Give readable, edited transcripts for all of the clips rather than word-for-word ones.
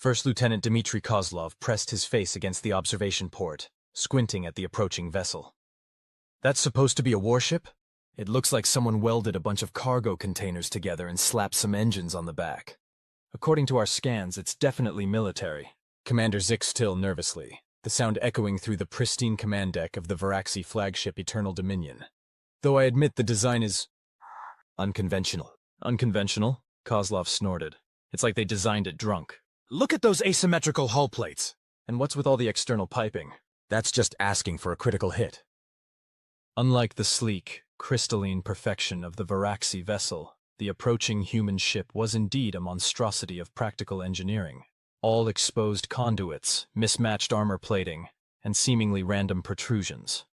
First Lieutenant Dmitry Kozlov pressed his face against the observation port, squinting at the approaching vessel. That's supposed to be a warship? It looks like someone welded a bunch of cargo containers together and slapped some engines on the back. According to our scans, it's definitely military. Commander Zixtil nervously, the sound echoing through the pristine command deck of the Varaxi flagship Eternal Dominion. Though I admit the design is unconventional. Unconventional? Kozlov snorted. It's like they designed it drunk. Look at those asymmetrical hull plates! And what's with all the external piping? That's just asking for a critical hit. Unlike the sleek, crystalline perfection of the Varaxi vessel, the approaching human ship was indeed a monstrosity of practical engineering. All exposed conduits, mismatched armor plating, and seemingly random protrusions.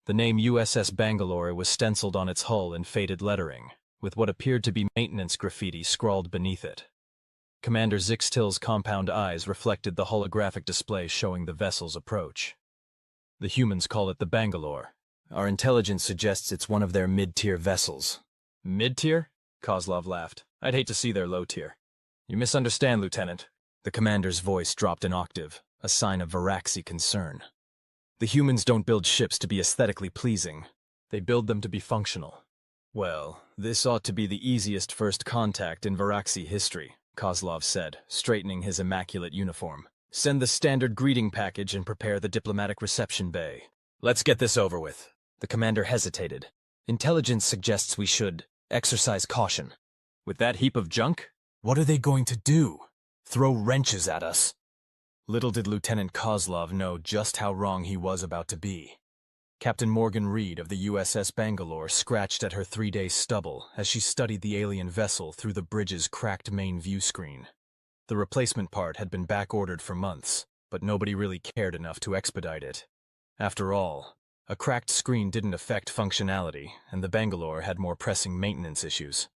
The name USS Bangalore was stenciled on its hull in faded lettering, with what appeared to be maintenance graffiti scrawled beneath it. Commander Zixtil's compound eyes reflected the holographic display showing the vessel's approach. The humans call it the Bangalore. Our intelligence suggests it's one of their mid-tier vessels. Mid-tier? Kozlov laughed. I'd hate to see their low tier. You misunderstand, Lieutenant. The commander's voice dropped an octave, a sign of Varaxi concern. The humans don't build ships to be aesthetically pleasing. They build them to be functional. Well, this ought to be the easiest first contact in Varaxi history, Kozlov said, straightening his immaculate uniform. Send the standard greeting package and prepare the diplomatic reception bay. Let's get this over with. The commander hesitated. Intelligence suggests we should exercise caution. With that heap of junk? What are they going to do? Throw wrenches at us? Little did Lieutenant Kozlov know just how wrong he was about to be. Captain Morgan Reed of the USS Bangalore scratched at her 3-day stubble as she studied the alien vessel through the bridge's cracked main view screen. The replacement part had been back-ordered for months, but nobody really cared enough to expedite it. After all, a cracked screen didn't affect functionality, and the Bangalore had more pressing maintenance issues.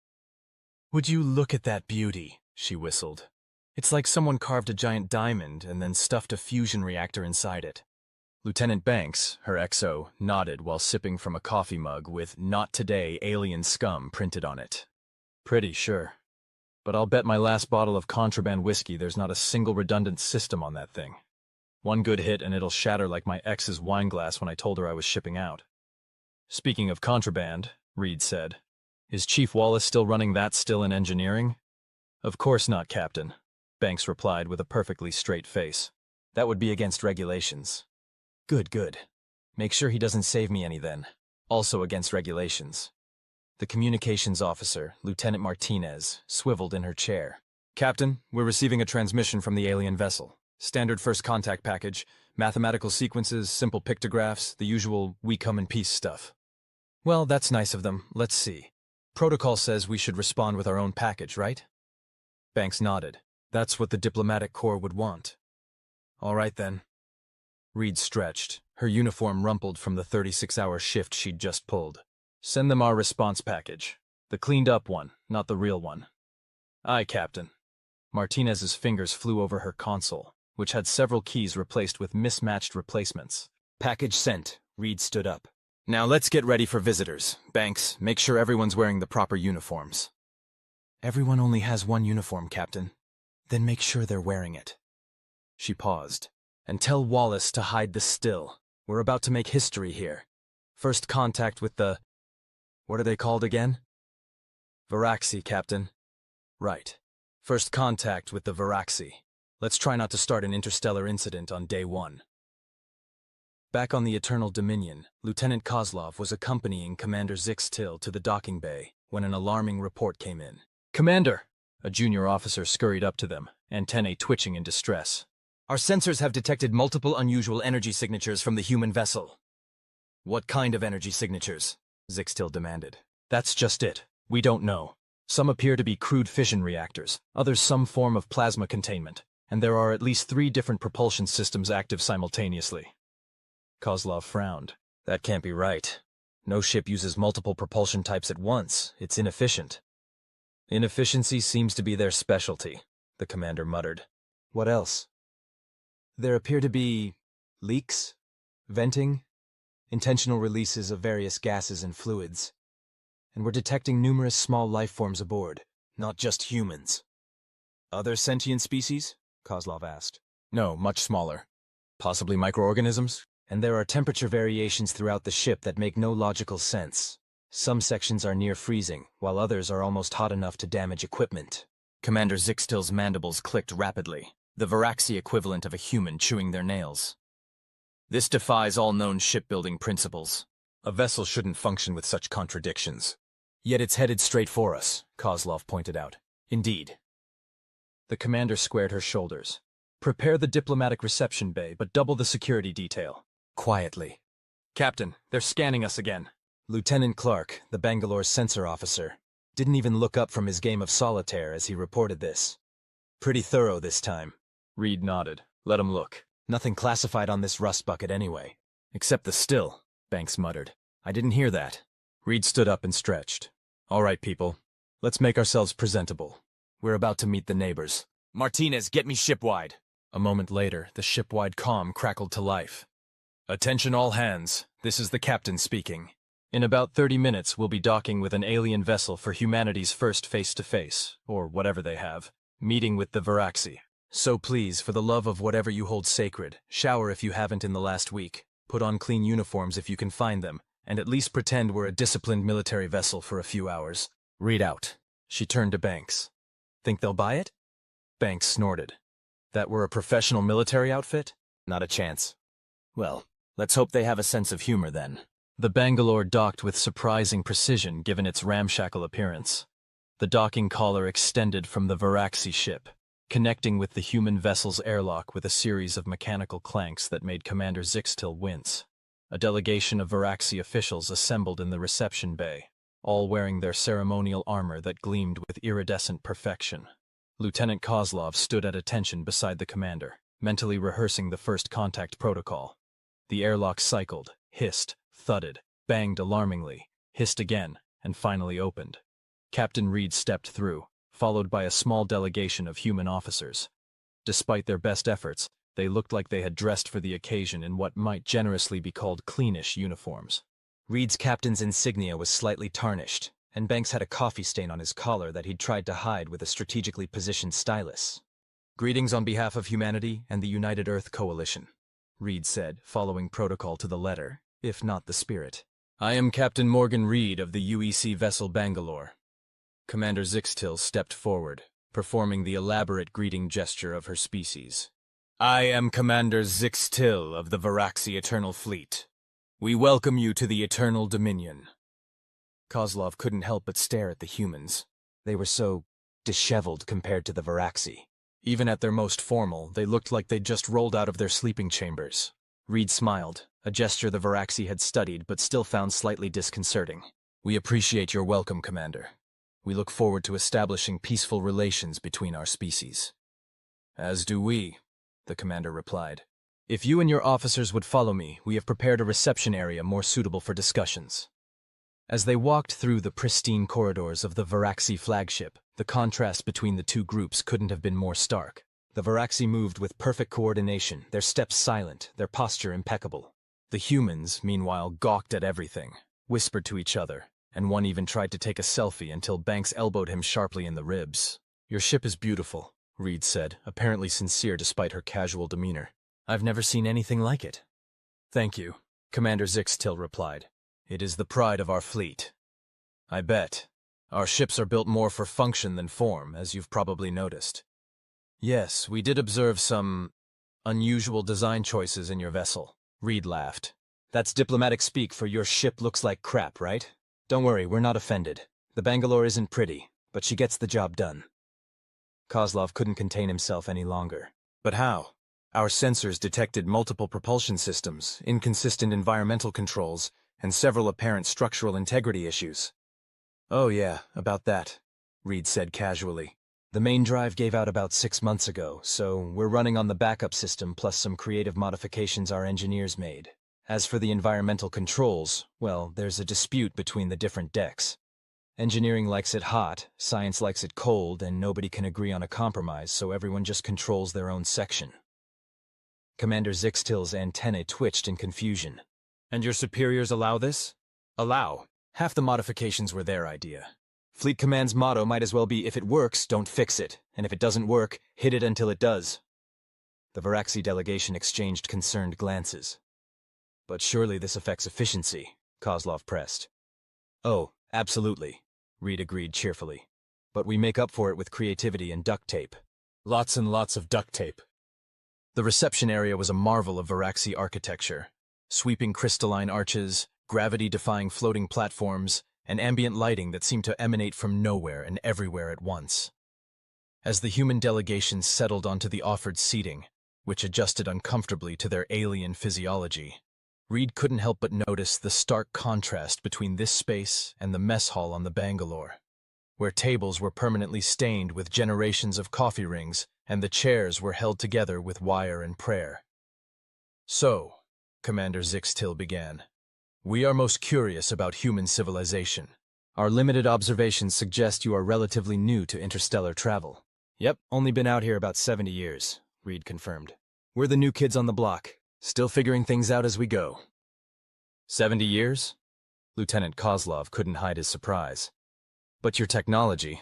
"Would you look at that beauty?" she whistled. "It's like someone carved a giant diamond and then stuffed a fusion reactor inside it." Lieutenant Banks, her XO, nodded while sipping from a coffee mug with "Not Today, Alien Scum" printed on it. "Pretty sure. But I'll bet my last bottle of contraband whiskey there's not a single redundant system on that thing. One good hit and it'll shatter like my ex's wine glass when I told her I was shipping out." "Speaking of contraband," Reed said, "is Chief Wallace still running that still in engineering?" "Of course not, Captain," Banks replied with a perfectly straight face. "That would be against regulations." Good. Make sure he doesn't save me any then. Also against regulations." The communications officer, Lieutenant Martinez, swiveled in her chair. "Captain, we're receiving a transmission from the alien vessel. Standard first contact package, mathematical sequences, simple pictographs, the usual we come in peace stuff." "Well, that's nice of them. Let's see. Protocol says we should respond with our own package, right?" Banks nodded. "That's what the diplomatic corps would want." "All right then." Reed stretched. Her uniform rumpled from the 36-hour shift she'd just pulled. "Send them our response package. The cleaned-up one, not the real one." "Aye, Captain." Martinez's fingers flew over her console, which had several keys replaced with mismatched replacements. "Package sent." Reed stood up. "Now let's get ready for visitors. Banks, make sure everyone's wearing the proper uniforms." "Everyone only has one uniform, Captain. Then make sure they're wearing it." She paused. "And tell Wallace to hide the still. We're about to make history here. First contact with the... what are they called again?" "Varaxi, Captain." "Right. First contact with the Varaxi. Let's try not to start an interstellar incident on day one." Back on the Eternal Dominion, Lieutenant Kozlov was accompanying Commander Zixtil to the docking bay when an alarming report came in. "Commander!" A junior officer scurried up to them, antennae twitching in distress. "Our sensors have detected multiple unusual energy signatures from the human vessel." "What kind of energy signatures?" Zixtil demanded. "That's just it. We don't know. Some appear to be crude fission reactors, others some form of plasma containment, and there are at least 3 different propulsion systems active simultaneously." Kozlov frowned. "That can't be right. No ship uses multiple propulsion types at once. It's inefficient." "Inefficiency seems to be their specialty," the commander muttered. "What else?" "There appear to be leaks, venting, intentional releases of various gases and fluids. And we're detecting numerous small life forms aboard, not just humans." "Other sentient species?" Kozlov asked. No, much smaller. Possibly microorganisms? And there are temperature variations throughout the ship that make no logical sense. Some sections are near freezing, while others are almost hot enough to damage equipment. Commander Zixtil's mandibles clicked rapidly, the Varaxi equivalent of a human chewing their nails. This defies all known shipbuilding principles. A vessel shouldn't function with such contradictions. Yet it's headed straight for us, Kozlov pointed out. Indeed. The commander squared her shoulders. Prepare the diplomatic reception bay, but double the security detail. Quietly. Captain, they're scanning us again. Lieutenant Clark, the Bangalore sensor officer, didn't even look up from his game of solitaire as he reported this. Pretty thorough this time. Reed nodded. Let him look. Nothing classified on this rust bucket anyway. Except the still, Banks muttered. I didn't hear that. Reed stood up and stretched. All right, people. Let's make ourselves presentable. We're about to meet the neighbors. Martinez, get me shipwide. A moment later, the shipwide comm crackled to life. Attention all hands. This is the captain speaking. In about 30 minutes, we'll be docking with an alien vessel for humanity's first face-to-face, or whatever they have, meeting with the Varaxi. So please, for the love of whatever you hold sacred, shower if you haven't in the last week, put on clean uniforms if you can find them, and at least pretend we're a disciplined military vessel for a few hours. Read out. She turned to Banks. Think they'll buy it? Banks snorted. That we're a professional military outfit? Not a chance. Well, let's hope they have a sense of humor then. The Bangalore docked with surprising precision given its ramshackle appearance. The docking collar extended from the Varaxi ship, connecting with the human vessel's airlock with a series of mechanical clanks that made Commander Zixtil wince. A delegation of Varaxi officials assembled in the reception bay, all wearing their ceremonial armor that gleamed with iridescent perfection. Lieutenant Kozlov stood at attention beside the commander, mentally rehearsing the first contact protocol. The airlock cycled, hissed, thudded, banged alarmingly, hissed again, and finally opened. Captain Reed stepped through, followed by a small delegation of human officers. Despite their best efforts, they looked like they had dressed for the occasion in what might generously be called cleanish uniforms. Reed's captain's insignia was slightly tarnished, and Banks had a coffee stain on his collar that he'd tried to hide with a strategically positioned stylus. Greetings on behalf of humanity and the United Earth Coalition, Reed said, following protocol to the letter, if not the spirit. I am Captain Morgan Reed of the UEC vessel Bangalore. Commander Zixtil stepped forward, performing the elaborate greeting gesture of her species. I am Commander Zixtil of the Varaxi Eternal Fleet. We welcome you to the Eternal Dominion. Kozlov couldn't help but stare at the humans. They were so disheveled compared to the Varaxi. Even at their most formal, they looked like they'd just rolled out of their sleeping chambers. Reed smiled, a gesture the Varaxi had studied but still found slightly disconcerting. We appreciate your welcome, Commander. We look forward to establishing peaceful relations between our species. As do we, the commander replied. If you and your officers would follow me, we have prepared a reception area more suitable for discussions. As they walked through the pristine corridors of the Varaxi flagship, the contrast between the two groups couldn't have been more stark. The Varaxi moved with perfect coordination, their steps silent, their posture impeccable. The humans, meanwhile, gawked at everything, whispered to each other, and one even tried to take a selfie until Banks elbowed him sharply in the ribs. Your ship is beautiful, Reed said, apparently sincere despite her casual demeanor. I've never seen anything like it. Thank you, Commander Zixtil replied. It is the pride of our fleet. I bet. Our ships are built more for function than form, as you've probably noticed. Yes, we did observe some unusual design choices in your vessel, Reed laughed. That's diplomatic speak for your ship looks like crap, right? Don't worry, we're not offended. The Bangalore isn't pretty, but she gets the job done. Kozlov couldn't contain himself any longer. But how? Our sensors detected multiple propulsion systems, inconsistent environmental controls, and several apparent structural integrity issues. Oh yeah, about that, Reed said casually. The main drive gave out about 6 months ago, so we're running on the backup system plus some creative modifications our engineers made. As for the environmental controls, well, there's a dispute between the different decks. Engineering likes it hot, science likes it cold, and nobody can agree on a compromise, so everyone just controls their own section. Commander Zixtil's antennae twitched in confusion. And your superiors allow this? Allow. Half the modifications were their idea. Fleet Command's motto might as well be, if it works, don't fix it, and if it doesn't work, hit it until it does. The Varaxi delegation exchanged concerned glances. But surely this affects efficiency, Kozlov pressed. Oh, absolutely, Reed agreed cheerfully. But we make up for it with creativity and duct tape. Lots and lots of duct tape. The reception area was a marvel of Varaxi architecture. Sweeping crystalline arches, gravity-defying floating platforms, and ambient lighting that seemed to emanate from nowhere and everywhere at once. As the human delegation settled onto the offered seating, which adjusted uncomfortably to their alien physiology, Reed couldn't help but notice the stark contrast between this space and the mess hall on the Bangalore, where tables were permanently stained with generations of coffee rings and the chairs were held together with wire and prayer. So, Commander Zixtil began, we are most curious about human civilization. Our limited observations suggest you are relatively new to interstellar travel. Yep, only been out here about 70 years, Reed confirmed. We're the new kids on the block, still figuring things out as we go. 70 years? Lieutenant Kozlov couldn't hide his surprise. But your technology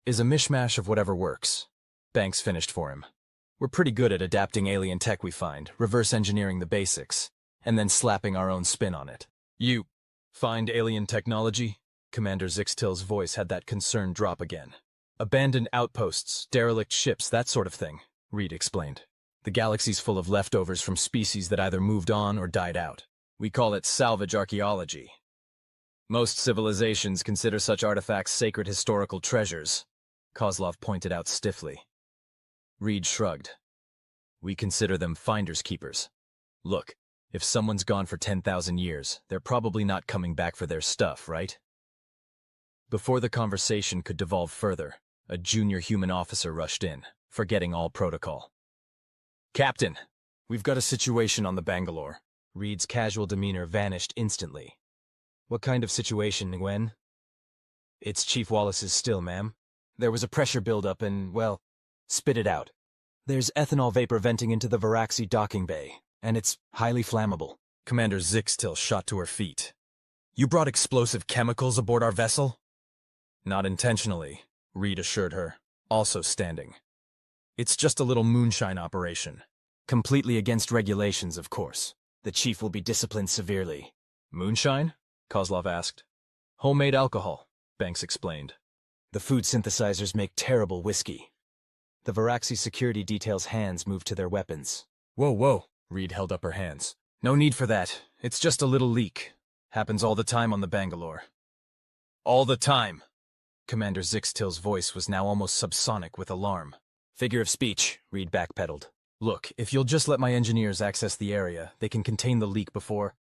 is a mishmash of whatever works. Banks finished for him. We're pretty good at adapting alien tech we find, reverse engineering the basics, and then slapping our own spin on it. You find alien technology? Commander Zixtil's voice had that concerned drop again. Abandoned outposts, derelict ships, that sort of thing, Reed explained. The galaxy's full of leftovers from species that either moved on or died out. We call it salvage archaeology. Most civilizations consider such artifacts sacred historical treasures, Kozlov pointed out stiffly. Reed shrugged. We consider them finders keepers. Look, if someone's gone for 10,000 years, they're probably not coming back for their stuff, right? Before the conversation could devolve further, a junior human officer rushed in, forgetting all protocol. Captain, we've got a situation on the Bangalore. Reed's casual demeanor vanished instantly. What kind of situation, Nguyen? It's Chief Wallace's still, ma'am. There was a pressure buildup and, well, spit it out. There's ethanol vapor venting into the Varaxi docking bay, and it's highly flammable. Commander Zixtil shot to her feet. You brought explosive chemicals aboard our vessel? Not intentionally, Reed assured her, also standing. It's just a little moonshine operation. Completely against regulations, of course. The chief will be disciplined severely. Moonshine? Kozlov asked. Homemade alcohol, Banks explained. The food synthesizers make terrible whiskey. The Varaxi security detail's hands moved to their weapons. Whoa, Reed held up her hands. No need for that. It's just a little leak. Happens all the time on the Bangalore. All the time. Commander Zixtil's voice was now almost subsonic with alarm. Figure of speech, Reed backpedaled. Look, if you'll just let my engineers access the area, they can contain the leak before...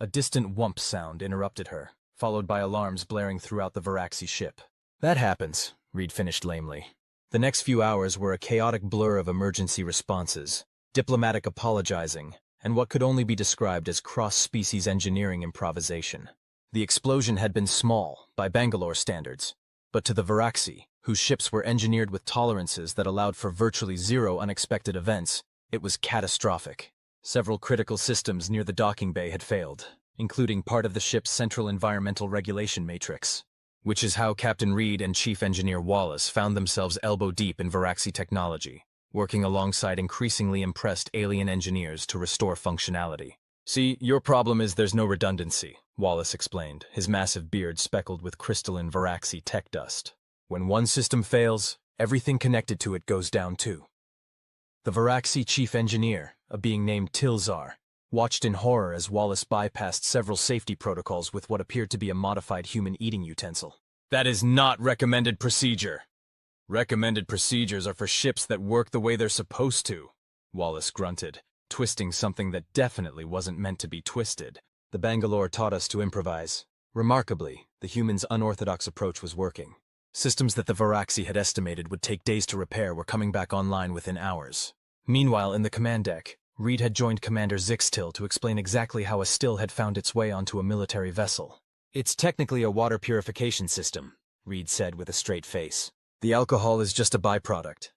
A distant whump sound interrupted her, followed by alarms blaring throughout the Varaxi ship. That happens, Reed finished lamely. The next few hours were a chaotic blur of emergency responses, diplomatic apologizing, and what could only be described as cross-species engineering improvisation. The explosion had been small, by Bangalore standards, but to the Varaxi, whose ships were engineered with tolerances that allowed for virtually zero unexpected events, it was catastrophic. Several critical systems near the docking bay had failed, including part of the ship's central environmental regulation matrix, which is how Captain Reed and Chief Engineer Wallace found themselves elbow-deep in Varaxi technology, working alongside increasingly impressed alien engineers to restore functionality. See, your problem is there's no redundancy, Wallace explained, his massive beard speckled with crystalline Varaxi tech dust. When one system fails, everything connected to it goes down too. The Varaxi chief engineer, a being named Tilzar, watched in horror as Wallace bypassed several safety protocols with what appeared to be a modified human eating utensil. That is not recommended procedure. Recommended procedures are for ships that work the way they're supposed to, Wallace grunted, twisting something that definitely wasn't meant to be twisted. The Bangalore taught us to improvise. Remarkably, the humans' unorthodox approach was working. Systems that the Varaxi had estimated would take days to repair were coming back online within hours. Meanwhile, in the command deck, Reed had joined Commander Zixtil to explain exactly how a still had found its way onto a military vessel. It's technically a water purification system, Reed said with a straight face. The alcohol is just a byproduct.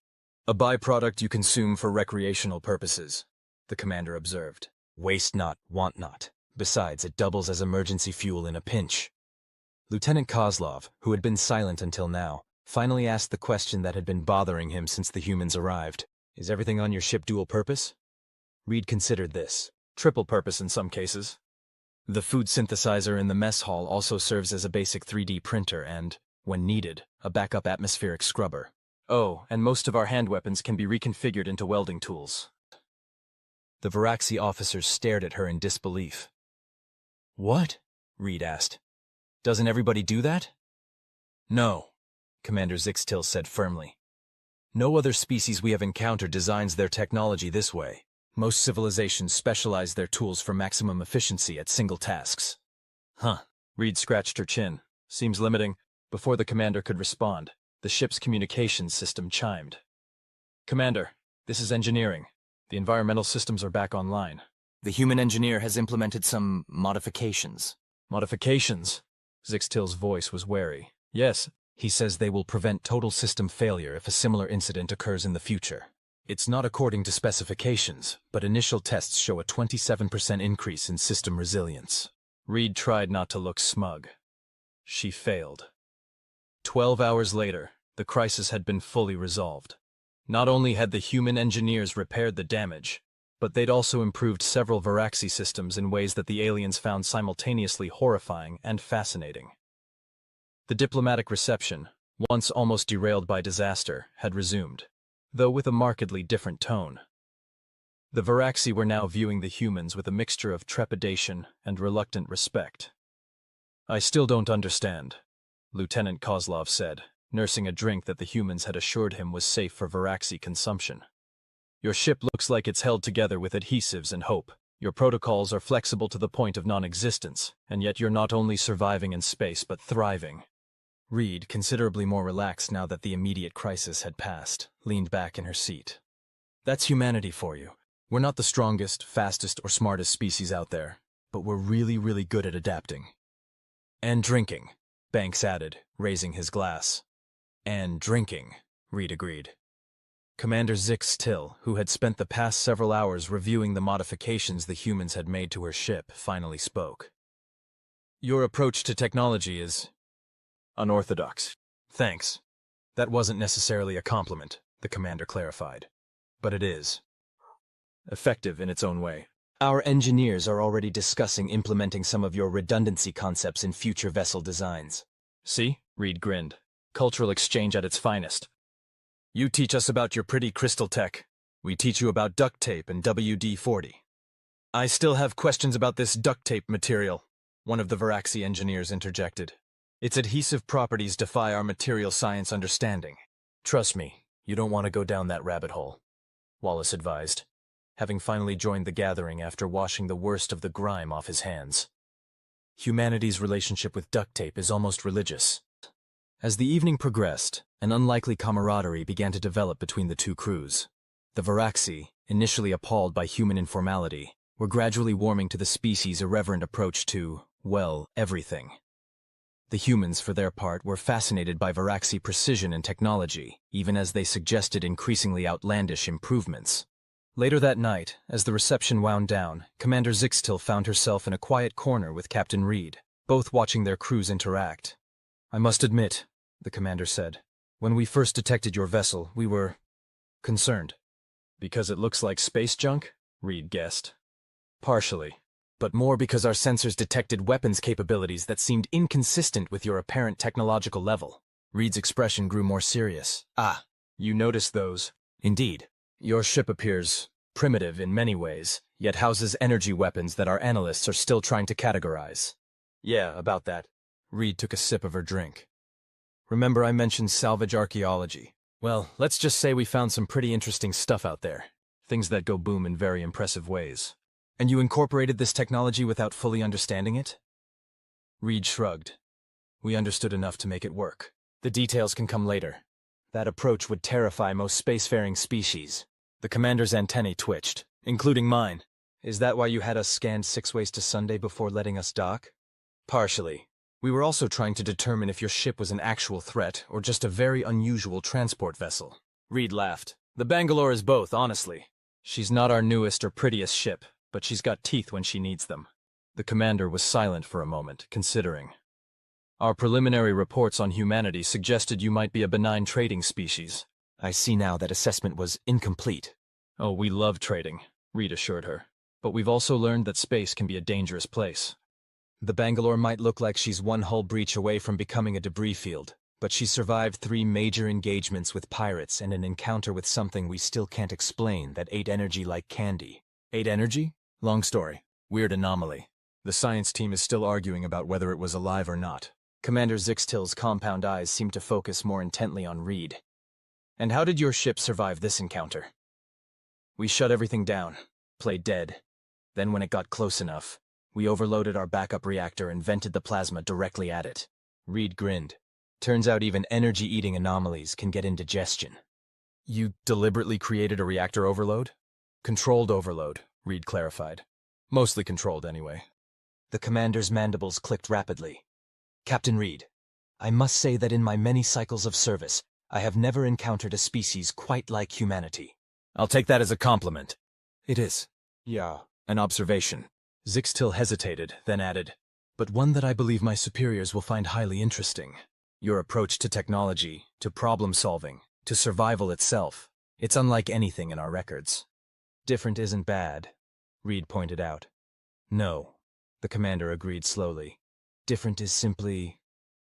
A byproduct you consume for recreational purposes, the commander observed. Waste not, want not. Besides, it doubles as emergency fuel in a pinch. Lieutenant Kozlov, who had been silent until now, finally asked the question that had been bothering him since the humans arrived. Is everything on your ship dual purpose? Reed considered this. Triple purpose in some cases. The food synthesizer in the mess hall also serves as a basic 3D printer and, when needed, a backup atmospheric scrubber. Oh, and most of our hand weapons can be reconfigured into welding tools. The Varaxi officers stared at her in disbelief. What? Reed asked. Doesn't everybody do that? No, Commander Zixtil said firmly. No other species we have encountered designs their technology this way. Most civilizations specialize their tools for maximum efficiency at single tasks. Huh. Reed scratched her chin. Seems limiting. Before the commander could respond, the ship's communications system chimed. Commander, this is engineering. The environmental systems are back online. The human engineer has implemented some modifications. Modifications? Zixtil's voice was wary. Yes, he says they will prevent total system failure if a similar incident occurs in the future. It's not according to specifications, but initial tests show a 27% increase in system resilience. Reed tried not to look smug. She failed. 12 hours later, the crisis had been fully resolved. Not only had the human engineers repaired the damage, but they'd also improved several Varaxi systems in ways that the aliens found simultaneously horrifying and fascinating. The diplomatic reception, once almost derailed by disaster, had resumed, though with a markedly different tone. The Varaxi were now viewing the humans with a mixture of trepidation and reluctant respect. I still don't understand, Lieutenant Kozlov said, nursing a drink that the humans had assured him was safe for Varaxi consumption. Your ship looks like it's held together with adhesives and hope. Your protocols are flexible to the point of non-existence, and yet you're not only surviving in space but thriving. Reed, considerably more relaxed now that the immediate crisis had passed, leaned back in her seat. That's humanity for you. We're not the strongest, fastest, or smartest species out there, but we're really, really good at adapting. And drinking, Banks added, raising his glass. And drinking, Reed agreed. Commander Zixtil, who had spent the past several hours reviewing the modifications the humans had made to her ship, finally spoke. Your approach to technology is unorthodox. Thanks. That wasn't necessarily a compliment, the commander clarified. But it is effective in its own way. Our engineers are already discussing implementing some of your redundancy concepts in future vessel designs. See? Reed grinned. Cultural exchange at its finest. You teach us about your pretty crystal tech. We teach you about duct tape and WD-40. I still have questions about this duct tape material, one of the Varaxi engineers interjected. Its adhesive properties defy our material science understanding. Trust me, you don't want to go down that rabbit hole, Wallace advised, having finally joined the gathering after washing the worst of the grime off his hands. Humanity's relationship with duct tape is almost religious. As the evening progressed, an unlikely camaraderie began to develop between the two crews. The Varaxi, initially appalled by human informality, were gradually warming to the species' irreverent approach to, well, everything. The humans, for their part, were fascinated by Varaxi precision and technology, even as they suggested increasingly outlandish improvements. Later that night, as the reception wound down, Commander Zixtil found herself in a quiet corner with Captain Reed, both watching their crews interact. I must admit, the commander said, when we first detected your vessel, we were concerned. Because it looks like space junk? Reed guessed. Partially, but more because our sensors detected weapons capabilities that seemed inconsistent with your apparent technological level. Reed's expression grew more serious. Ah, you noticed those? Indeed. Your ship appears primitive in many ways, yet houses energy weapons that our analysts are still trying to categorize. Yeah, about that. Reed took a sip of her drink. Remember I mentioned salvage archaeology? Well, let's just say we found some pretty interesting stuff out there. Things that go boom in very impressive ways. And you incorporated this technology without fully understanding it? Reed shrugged. We understood enough to make it work. The details can come later. That approach would terrify most spacefaring species. The commander's antennae twitched, including mine. Is that why you had us scanned 6 ways to Sunday before letting us dock? Partially. We were also trying to determine if your ship was an actual threat or just a very unusual transport vessel. Reed laughed. The Bangalore is both, honestly. She's not our newest or prettiest ship, but she's got teeth when she needs them. The commander was silent for a moment, considering. Our preliminary reports on humanity suggested you might be a benign trading species. I see now that assessment was incomplete. Oh, we love trading, Reed assured her. But we've also learned that space can be a dangerous place. The Bangalore might look like she's one hull breach away from becoming a debris field, but she survived 3 major engagements with pirates and an encounter with something we still can't explain that ate energy like candy. Ate energy? Long story. Weird anomaly. The science team is still arguing about whether it was alive or not. Commander Zixtil's compound eyes seemed to focus more intently on Reed. And how did your ship survive this encounter? We shut everything down, played dead. Then when it got close enough, we overloaded our backup reactor and vented the plasma directly at it. Reed grinned. Turns out even energy-eating anomalies can get indigestion. You deliberately created a reactor overload? Controlled overload, Reed clarified. Mostly controlled, anyway. The commander's mandibles clicked rapidly. Captain Reed, I must say that in my many cycles of service, I have never encountered a species quite like humanity. I'll take that as a compliment. It is. Yeah, an observation. Zixtil hesitated, then added, but one that I believe my superiors will find highly interesting. Your approach to technology, to problem-solving, to survival itself, it's unlike anything in our records. Different isn't bad, Reed pointed out. No, the commander agreed slowly. Different is simply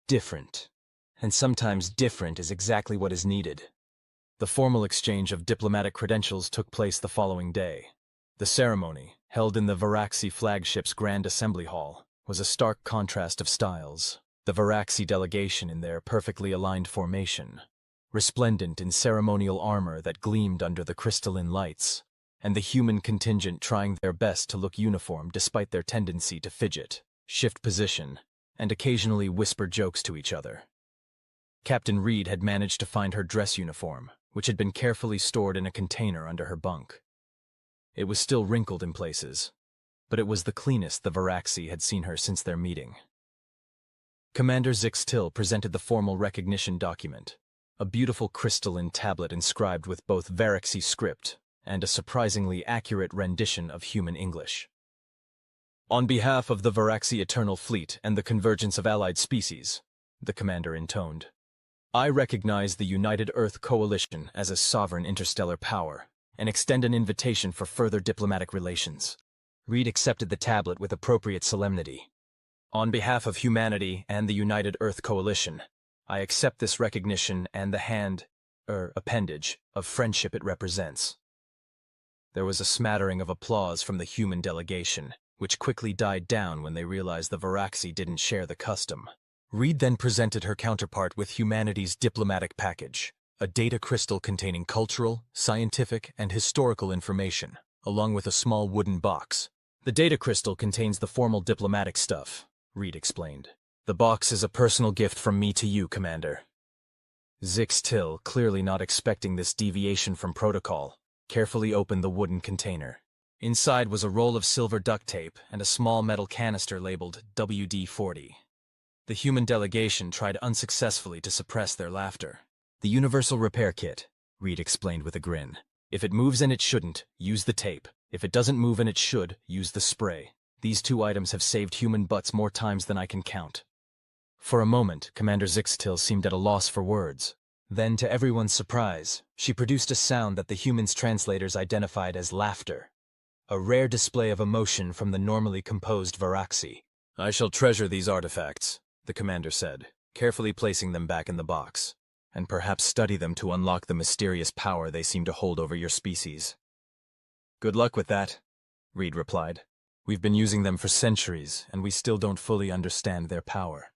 different. And sometimes different is exactly what is needed. The formal exchange of diplomatic credentials took place the following day. The ceremony, held in the Varaxi flagship's Grand Assembly Hall, was a stark contrast of styles. The Varaxi delegation in their perfectly aligned formation, resplendent in ceremonial armor that gleamed under the crystalline lights, and the human contingent trying their best to look uniform despite their tendency to fidget, shift position, and occasionally whisper jokes to each other. Captain Reed had managed to find her dress uniform, which had been carefully stored in a container under her bunk. It was still wrinkled in places, but it was the cleanest the Varaxi had seen her since their meeting. Commander Zixtil presented the formal recognition document, a beautiful crystalline tablet inscribed with both Varaxi script and a surprisingly accurate rendition of human English. On behalf of the Varaxi Eternal Fleet and the convergence of allied species, the commander intoned, I recognize the United Earth Coalition as a sovereign interstellar power and extend an invitation for further diplomatic relations. Reed accepted the tablet with appropriate solemnity. On behalf of humanity and the United Earth Coalition, I accept this recognition and the appendage of friendship it represents. There was a smattering of applause from the human delegation, which quickly died down when they realized the Varaxi didn't share the custom. Reed then presented her counterpart with humanity's diplomatic package, a data crystal containing cultural, scientific, and historical information, along with a small wooden box. The data crystal contains the formal diplomatic stuff, Reed explained. The box is a personal gift from me to you, Commander. Zixtil, clearly not expecting this deviation from protocol, carefully opened the wooden container. Inside was a roll of silver duct tape and a small metal canister labeled WD-40. The human delegation tried unsuccessfully to suppress their laughter. The universal repair kit, Reed explained with a grin. If it moves and it shouldn't, use the tape. If it doesn't move and it should, use the spray. These 2 items have saved human butts more times than I can count. For a moment, Commander Zixtil seemed at a loss for words. Then, to everyone's surprise, she produced a sound that the humans' translators identified as laughter. A rare display of emotion from the normally composed Varaxi. I shall treasure these artifacts, the commander said, carefully placing them back in the box, and perhaps study them to unlock the mysterious power they seem to hold over your species. Good luck with that, Reed replied. We've been using them for centuries, and we still don't fully understand their power.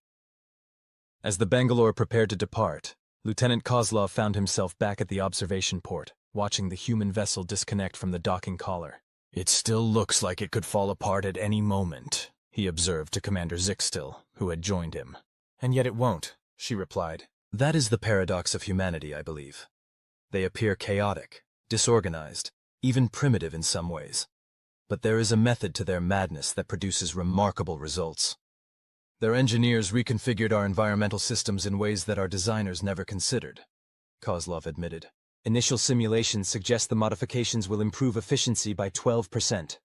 As the Bangalore prepared to depart, Lieutenant Kozlov found himself back at the observation port, watching the human vessel disconnect from the docking collar. It still looks like it could fall apart at any moment, he observed to Commander Zixtil, who had joined him. And yet it won't, she replied. That is the paradox of humanity, I believe. They appear chaotic, disorganized, even primitive in some ways. But there is a method to their madness that produces remarkable results. Their engineers reconfigured our environmental systems in ways that our designers never considered, Kozlov admitted. Initial simulations suggest the modifications will improve efficiency by 12%.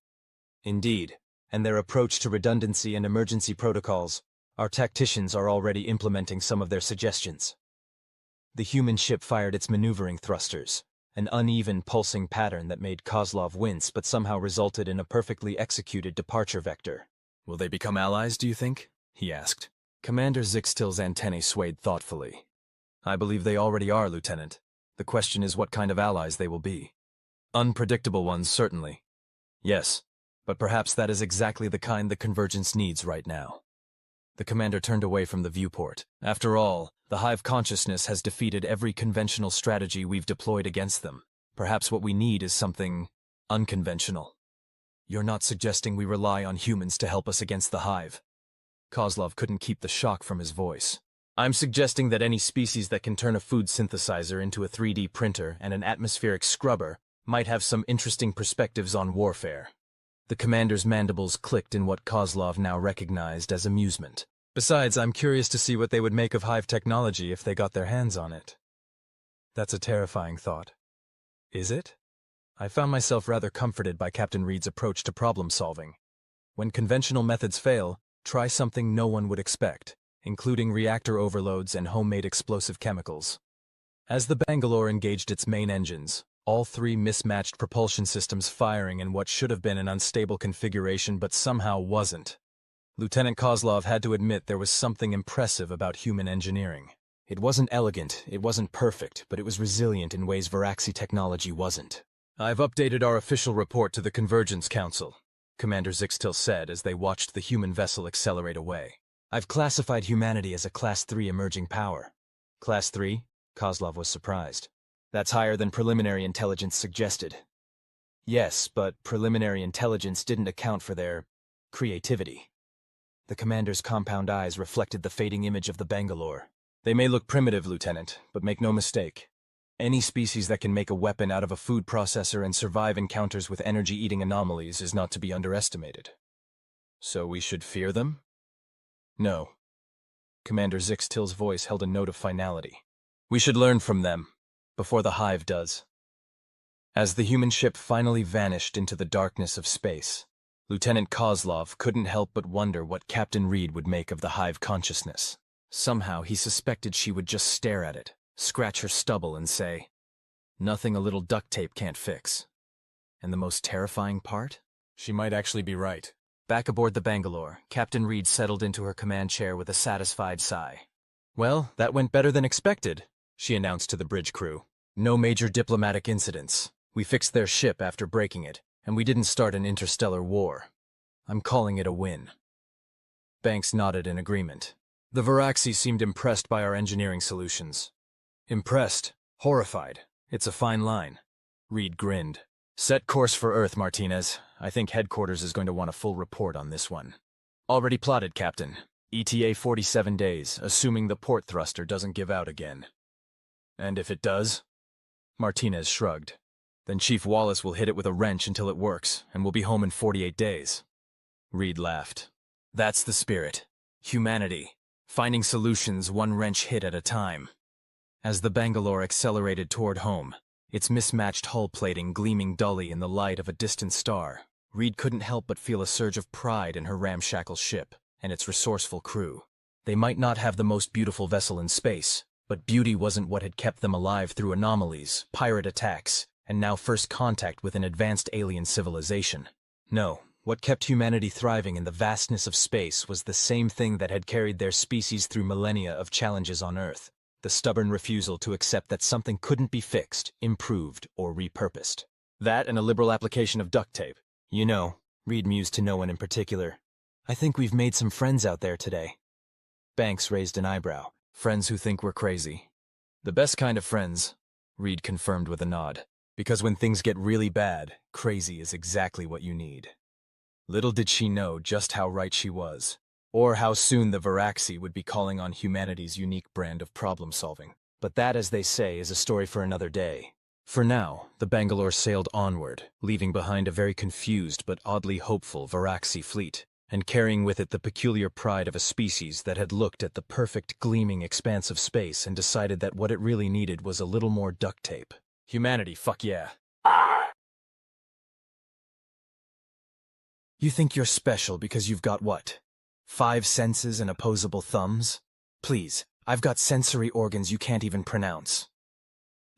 Indeed, and their approach to redundancy and emergency protocols, our tacticians are already implementing some of their suggestions. The human ship fired its maneuvering thrusters, an uneven pulsing pattern that made Kozlov wince but somehow resulted in a perfectly executed departure vector. "Will they become allies, do you think?" he asked. Commander Zixtil's antennae swayed thoughtfully. "I believe they already are, Lieutenant. The question is what kind of allies they will be. Unpredictable ones, certainly. Yes, but perhaps that is exactly the kind the Convergence needs right now." The commander turned away from the viewport. After all, the Hive consciousness has defeated every conventional strategy we've deployed against them. Perhaps what we need is something unconventional. "You're not suggesting we rely on humans to help us against the Hive?" Kozlov couldn't keep the shock from his voice. "I'm suggesting that any species that can turn a food synthesizer into a 3D printer and an atmospheric scrubber might have some interesting perspectives on warfare." The commander's mandibles clicked in what Kozlov now recognized as amusement. "Besides, I'm curious to see what they would make of Hive technology if they got their hands on it." That's a terrifying thought. Is it? I found myself rather comforted by Captain Reed's approach to problem solving. When conventional methods fail, try something no one would expect, including reactor overloads and homemade explosive chemicals. As the Bangalore engaged its main engines, all three mismatched propulsion systems firing in what should have been an unstable configuration but somehow wasn't. Lieutenant Kozlov had to admit there was something impressive about human engineering. It wasn't elegant, it wasn't perfect, but it was resilient in ways Varaxi technology wasn't. "I've updated our official report to the Convergence Council," Commander Zixtil said as they watched the human vessel accelerate away. "I've classified humanity as a Class 3 emerging power." Class 3? Kozlov was surprised. "That's higher than preliminary intelligence suggested." "Yes, but preliminary intelligence didn't account for their creativity." The commander's compound eyes reflected the fading image of the Bangalore. "They may look primitive, Lieutenant, but make no mistake. Any species that can make a weapon out of a food processor and survive encounters with energy-eating anomalies is not to be underestimated." "So we should fear them?" "No." Commander Zixtil's voice held a note of finality. "We should learn from them, before the Hive does." As the human ship finally vanished into the darkness of space, Lieutenant Kozlov couldn't help but wonder what Captain Reed would make of the Hive consciousness. Somehow he suspected she would just stare at it, scratch her stubble and say, "Nothing a little duct tape can't fix." And the most terrifying part? She might actually be right. Back aboard the Bangalore, Captain Reed settled into her command chair with a satisfied sigh. "Well, that went better than expected," she announced to the bridge crew. "No major diplomatic incidents. We fixed their ship after breaking it, and we didn't start an interstellar war. I'm calling it a win." Banks nodded in agreement. The Varaxi seemed impressed by our engineering solutions. Impressed, horrified. It's a fine line. Reed grinned. "Set course for Earth, Martinez. I think headquarters is going to want a full report on this one." "Already plotted, Captain. ETA 47 days, assuming the port thruster doesn't give out again." "And if it does?" Martinez shrugged. "Then Chief Wallace will hit it with a wrench until it works, and we'll be home in 48 days. Reed laughed. "That's the spirit. Humanity. Finding solutions one wrench hit at a time." As the Bangalore accelerated toward home, its mismatched hull plating gleaming dully in the light of a distant star, Reed couldn't help but feel a surge of pride in her ramshackle ship and its resourceful crew. They might not have the most beautiful vessel in space, but beauty wasn't what had kept them alive through anomalies, pirate attacks, and now first contact with an advanced alien civilization. No, what kept humanity thriving in the vastness of space was the same thing that had carried their species through millennia of challenges on Earth: the stubborn refusal to accept that something couldn't be fixed, improved, or repurposed. That and a liberal application of duct tape. "You know," Reed mused to no one in particular, "I think we've made some friends out there today." Banks raised an eyebrow. "Friends who think we're crazy." "The best kind of friends," Reed confirmed with a nod. "Because when things get really bad, crazy is exactly what you need." Little did she know just how right she was, or how soon the Varaxi would be calling on humanity's unique brand of problem-solving. But that, as they say, is a story for another day. For now, the Bangalore sailed onward, leaving behind a very confused but oddly hopeful Varaxi fleet, and carrying with it the peculiar pride of a species that had looked at the perfect gleaming expanse of space and decided that what it really needed was a little more duct tape. Humanity, fuck yeah. You think you're special because you've got what? 5 senses and opposable thumbs? Please, I've got sensory organs you can't even pronounce.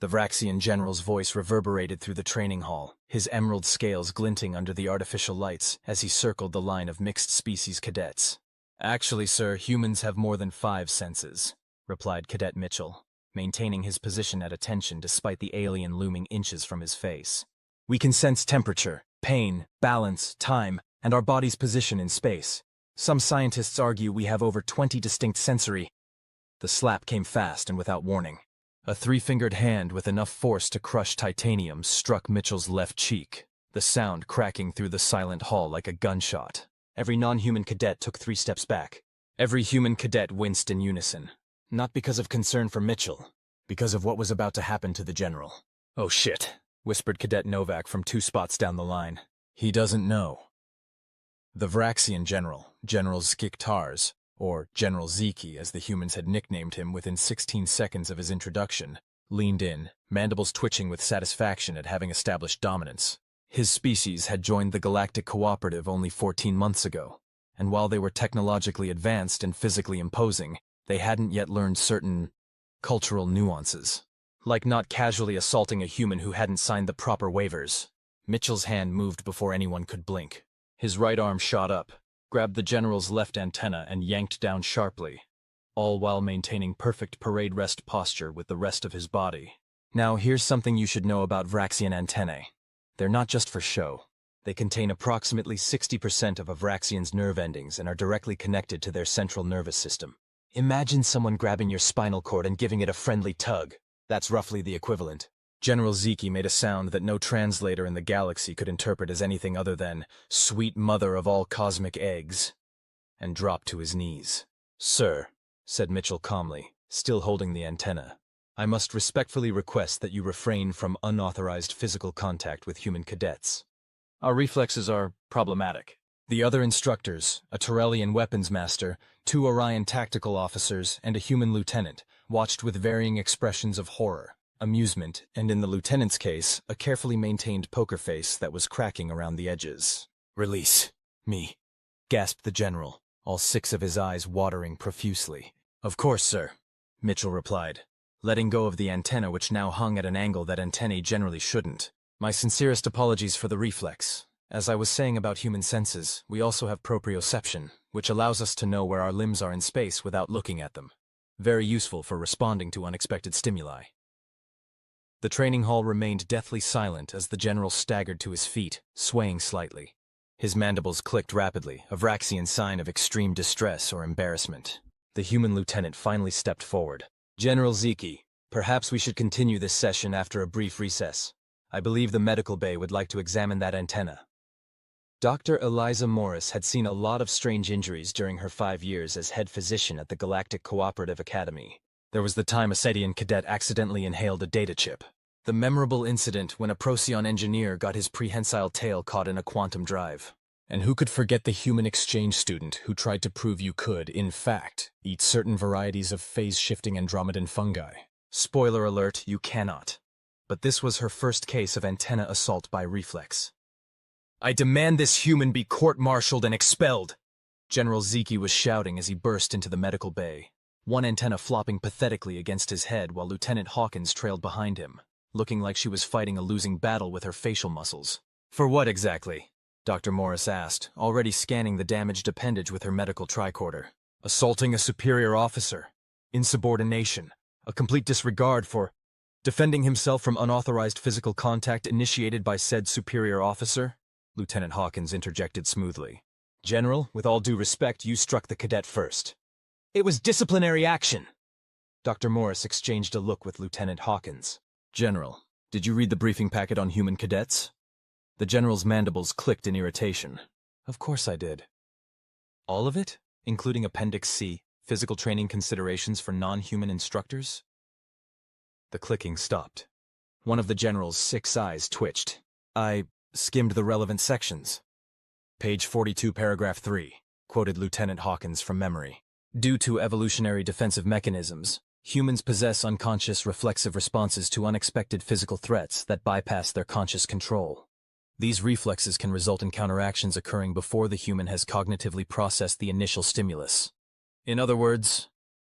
The Varaxian general's voice reverberated through the training hall, his emerald scales glinting under the artificial lights as he circled the line of mixed-species cadets. Actually, sir, humans have more than 5 senses, replied Cadet Mitchell, maintaining his position at attention despite the alien looming inches from his face. We can sense temperature, pain, balance, time, and our body's position in space. Some scientists argue we have over 20 distinct sensory. The slap came fast and without warning. A 3-fingered hand with enough force to crush titanium struck Mitchell's left cheek, the sound cracking through the silent hall like a gunshot. Every non-human cadet took 3 steps back. Every human cadet winced in unison. Not because of concern for Mitchell, because of what was about to happen to the general. "Oh shit," whispered Cadet Novak from 2 spots down the line. "He doesn't know." The Varaxian general, General Skiktars, or General Ziki as the humans had nicknamed him within 16 seconds of his introduction, leaned in, mandibles twitching with satisfaction at having established dominance. His species had joined the Galactic Cooperative only 14 months ago, and while they were technologically advanced and physically imposing, they hadn't yet learned certain cultural nuances, like not casually assaulting a human who hadn't signed the proper waivers. Mitchell's hand moved before anyone could blink. His right arm shot up, grabbed the general's left antenna and yanked down sharply, all while maintaining perfect parade rest posture with the rest of his body. Now here's something you should know about Varaxian antennae. They're not just for show. They contain approximately 60% of a Varaxian's nerve endings and are directly connected to their central nervous system. Imagine someone grabbing your spinal cord and giving it a friendly tug. That's roughly the equivalent. General Ziki made a sound that no translator in the galaxy could interpret as anything other than "sweet mother of all cosmic eggs," and dropped to his knees. "Sir," said Mitchell calmly, still holding the antenna, "I must respectfully request that you refrain from unauthorized physical contact with human cadets. Our reflexes are problematic." The other instructors, a Torellian weapons master, 2 Orion tactical officers, and a human lieutenant, watched with varying expressions of horror, amusement, and in the lieutenant's case, a carefully maintained poker face that was cracking around the edges. "Release me," gasped the general, all 6 of his eyes watering profusely. "Of course, sir," Mitchell replied, letting go of the antenna which now hung at an angle that antennae generally shouldn't. "My sincerest apologies for the reflex. As I was saying about human senses, we also have proprioception, which allows us to know where our limbs are in space without looking at them. Very useful for responding to unexpected stimuli." The training hall remained deathly silent as the general staggered to his feet, swaying slightly. His mandibles clicked rapidly, a Varaxian sign of extreme distress or embarrassment. The human lieutenant finally stepped forward. "General Ziki, perhaps we should continue this session after a brief recess. I believe the medical bay would like to examine that antenna." Dr. Eliza Morris had seen a lot of strange injuries during her 5 years as head physician at the Galactic Cooperative Academy. There was the time a Setian cadet accidentally inhaled a data chip. The memorable incident when a Procyon engineer got his prehensile tail caught in a quantum drive. And who could forget the human exchange student who tried to prove you could, in fact, eat certain varieties of phase-shifting Andromedan fungi? Spoiler alert, you cannot. But this was her first case of antenna assault by reflex. "I demand this human be court-martialed and expelled!" General Ziki was shouting as he burst into the medical bay, one antenna flopping pathetically against his head while Lieutenant Hawkins trailed behind him, looking like she was fighting a losing battle with her facial muscles. "For what exactly?" Dr. Morris asked, already scanning the damaged appendage with her medical tricorder. "Assaulting a superior officer, insubordination, a complete disregard for defending himself from unauthorized physical contact initiated by said superior officer," Lieutenant Hawkins interjected smoothly. "General, with all due respect, you struck the cadet first." "It was disciplinary action." Dr. Morris exchanged a look with Lieutenant Hawkins. "General, did you read the briefing packet on human cadets?" The general's mandibles clicked in irritation. "Of course I did." "All of it? Including Appendix C, physical training considerations for non-human instructors?" The clicking stopped. One of the general's 6 eyes twitched. "I skimmed the relevant sections." "Page 42, paragraph 3, quoted Lieutenant Hawkins from memory. "Due to evolutionary defensive mechanisms, humans possess unconscious reflexive responses to unexpected physical threats that bypass their conscious control. These reflexes can result in counteractions occurring before the human has cognitively processed the initial stimulus. In other words,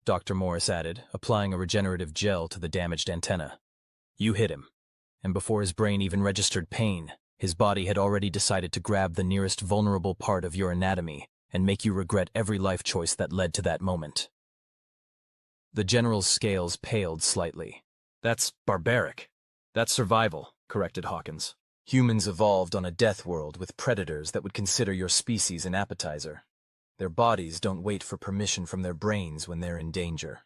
Dr. Morris added, applying a regenerative gel to the damaged antenna. You hit him, and before his brain even registered pain, his body had already decided to grab the nearest vulnerable part of your anatomy and make you regret every life choice that led to that moment. The general's scales paled slightly. That's barbaric. That's survival, corrected Hawkins. Humans evolved on a death world with predators that would consider your species an appetizer. Their bodies don't wait for permission from their brains when they're in danger.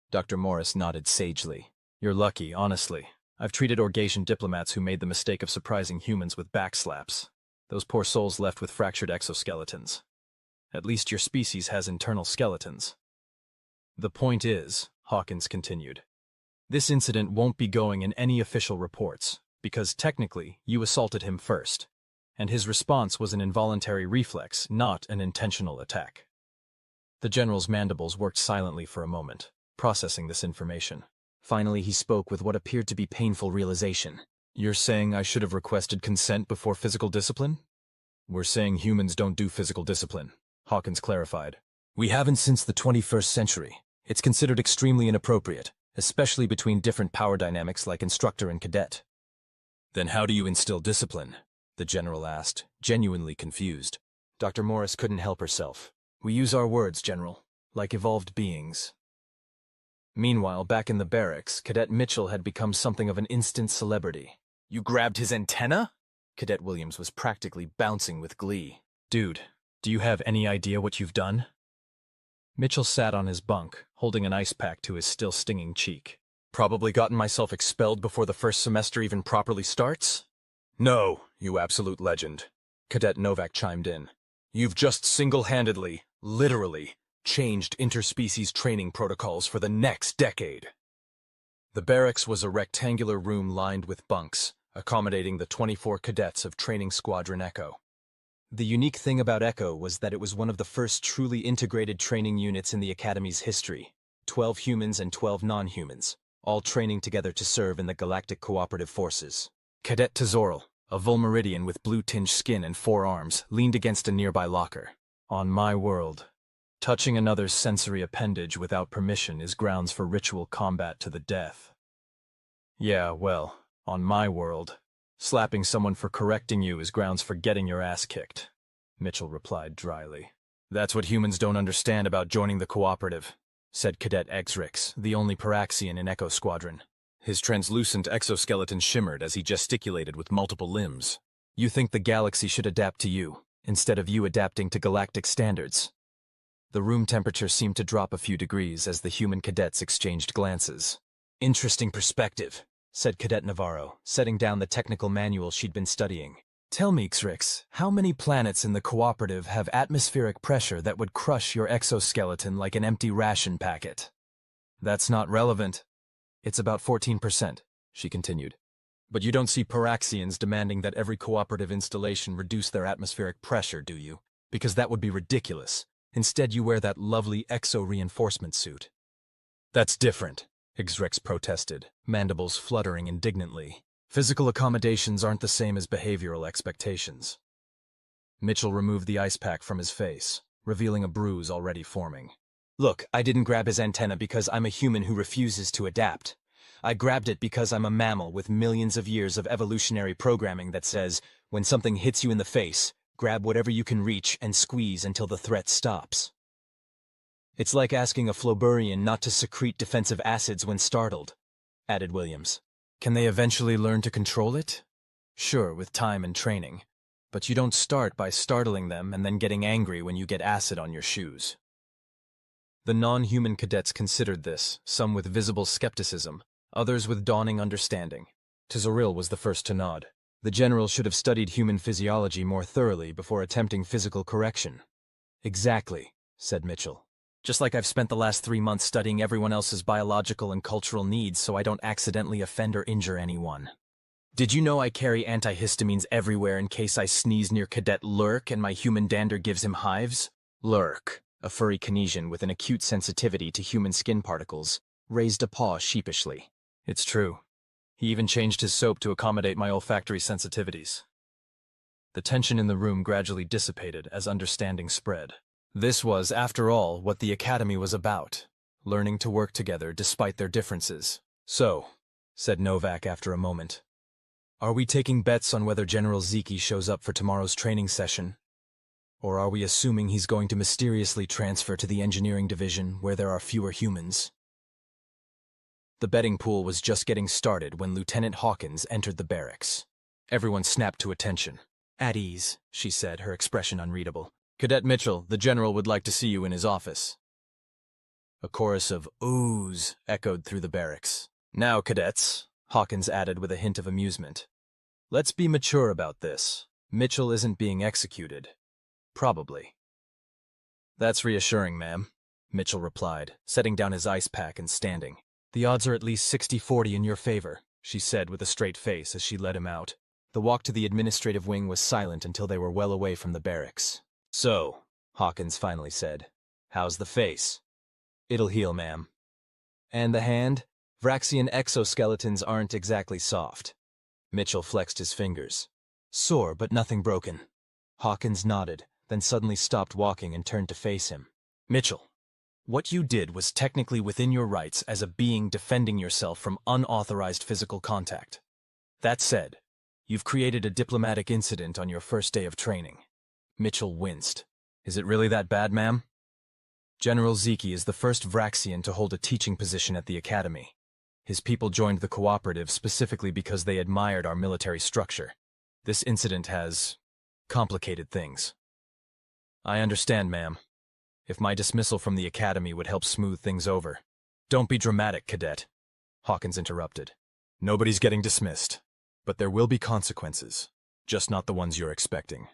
Dr. Morris nodded sagely. You're lucky, honestly. I've treated Orgasian diplomats who made the mistake of surprising humans with backslaps. Those poor souls left with fractured exoskeletons. At least your species has internal skeletons. The point is, Hawkins continued, this incident won't be going in any official reports, because technically you assaulted him first, and his response was an involuntary reflex, not an intentional attack. The general's mandibles worked silently for a moment, processing this information. Finally, he spoke with what appeared to be painful realization. You're saying I should have requested consent before physical discipline? We're saying humans don't do physical discipline, Hawkins clarified. We haven't since the 21st century. It's considered extremely inappropriate, especially between different power dynamics like instructor and cadet. Then how do you instill discipline? The general asked, genuinely confused. Dr. Morris couldn't help herself. We use our words, General, like evolved beings. Meanwhile, back in the barracks, Cadet Mitchell had become something of an instant celebrity. You grabbed his antenna? Cadet Williams was practically bouncing with glee. Dude, do you have any idea what you've done? Mitchell sat on his bunk, holding an ice pack to his still stinging cheek. Probably gotten myself expelled before the first semester even properly starts? No, you absolute legend, Cadet Novak chimed in. You've just single-handedly, literally, changed interspecies training protocols for the next decade. The barracks was a rectangular room lined with bunks, accommodating the 24 cadets of Training Squadron Echo. The unique thing about Echo was that it was one of the first truly integrated training units in the Academy's history, 12 humans and 12 non-humans, all training together to serve in the Galactic Cooperative Forces. Cadet Tezoral, a Volmeridian with blue-tinged skin and 4 arms, leaned against a nearby locker. On my world, touching another's sensory appendage without permission is grounds for ritual combat to the death. Yeah, well, on my world, slapping someone for correcting you is grounds for getting your ass kicked, Mitchell replied dryly. That's what humans don't understand about joining the cooperative, said Cadet Exrix, the only Varaxian in Echo Squadron. His translucent exoskeleton shimmered as he gesticulated with multiple limbs. You think the galaxy should adapt to you, instead of you adapting to galactic standards. The room temperature seemed to drop a few degrees as the human cadets exchanged glances. Interesting perspective, said Cadet Navarro, setting down the technical manual she'd been studying. Tell me, Xrix, how many planets in the cooperative have atmospheric pressure that would crush your exoskeleton like an empty ration packet? That's not relevant. It's about 14%, she continued. But you don't see Varaxians demanding that every cooperative installation reduce their atmospheric pressure, do you? Because that would be ridiculous. Instead, you wear that lovely exo-reinforcement suit. That's different, Xrex protested, mandibles fluttering indignantly. Physical accommodations aren't the same as behavioral expectations. Mitchell removed the ice pack from his face, revealing a bruise already forming. Look, I didn't grab his antenna because I'm a human who refuses to adapt. I grabbed it because I'm a mammal with millions of years of evolutionary programming that says, when something hits you in the face, grab whatever you can reach and squeeze until the threat stops. It's like asking a Floburian not to secrete defensive acids when startled, added Williams. Can they eventually learn to control it? Sure, with time and training. But you don't start by startling them and then getting angry when you get acid on your shoes. The non-human cadets considered this, some with visible skepticism, others with dawning understanding. Tizoril was the first to nod. The general should have studied human physiology more thoroughly before attempting physical correction. Exactly, said Mitchell. Just like I've spent the last 3 months studying everyone else's biological and cultural needs so I don't accidentally offend or injure anyone. Did you know I carry antihistamines everywhere in case I sneeze near Cadet Lurk and my human dander gives him hives? Lurk, a furry Kinesian with an acute sensitivity to human skin particles, raised a paw sheepishly. It's true. He even changed his soap to accommodate my olfactory sensitivities. The tension in the room gradually dissipated as understanding spread. This was, after all, what the Academy was about. learning to work together despite their differences. So, said Novak after a moment, are we taking bets on whether General Ziki shows up for tomorrow's training session? Or are we assuming he's going to mysteriously transfer to the engineering division where there are fewer humans? The betting pool was just getting started when Lieutenant Hawkins entered the barracks. Everyone snapped to attention. At ease, she said, her expression unreadable. Cadet Mitchell, the general would like to see you in his office. A chorus of oohs echoed through the barracks. Now, cadets, Hawkins added with a hint of amusement. Let's be mature about this. Mitchell isn't being executed. Probably. That's reassuring, ma'am, Mitchell replied, setting down his ice pack and standing. The odds are at least 60-40 in your favor, she said with a straight face as she led him out. The walk to the administrative wing was silent until they were well away from the barracks. So, Hawkins finally said, how's the face? It'll heal, ma'am. And the hand? Varaxian exoskeletons aren't exactly soft. Mitchell flexed his fingers. Sore, but nothing broken. Hawkins nodded, then suddenly stopped walking and turned to face him. Mitchell, what you did was technically within your rights as a being defending yourself from unauthorized physical contact. That said, you've created a diplomatic incident on your first day of training. Mitchell winced. Is it really that bad, ma'am? General Ziki is the first Varaxian to hold a teaching position at the academy. His people joined the cooperative specifically because they admired our military structure. This incident has complicated things. I understand, ma'am. If my dismissal from the academy would help smooth things over. Don't be dramatic, cadet, Hawkins interrupted. Nobody's getting dismissed, but there will be consequences, just not the ones you're expecting.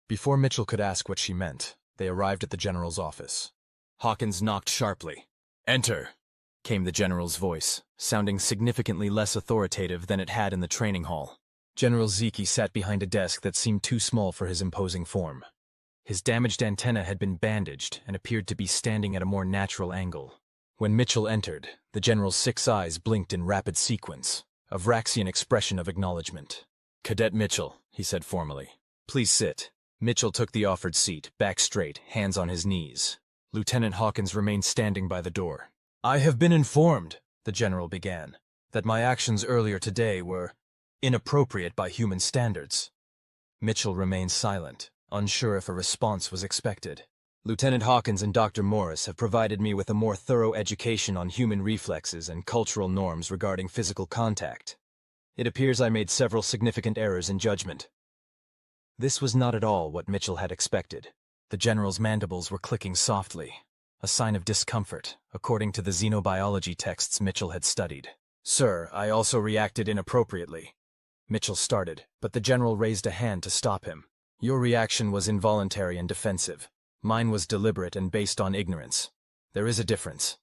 Before Mitchell could ask what she meant, they arrived at the general's office. Hawkins knocked sharply. Enter, came the general's voice, sounding significantly less authoritative than it had in the training hall. General Ziki sat behind a desk that seemed too small for his imposing form. His damaged antenna had been bandaged and appeared to be standing at a more natural angle. When Mitchell entered, the general's 6 eyes blinked in rapid sequence, a Varaxian expression of acknowledgement. Cadet Mitchell, he said formally. Please sit. Mitchell took the offered seat, back straight, hands on his knees. Lieutenant Hawkins remained standing by the door. I have been informed, the general began, that my actions earlier today were inappropriate by human standards. Mitchell remained silent, unsure if a response was expected. Lieutenant Hawkins and Dr. Morris have provided me with a more thorough education on human reflexes and cultural norms regarding physical contact. It appears I made several significant errors in judgment. This was not at all what Mitchell had expected. The general's mandibles were clicking softly, a sign of discomfort, according to the xenobiology texts Mitchell had studied. Sir, I also reacted inappropriately. Mitchell started, but the general raised a hand to stop him. Your reaction was involuntary and defensive. Mine was deliberate and based on ignorance. There is a difference.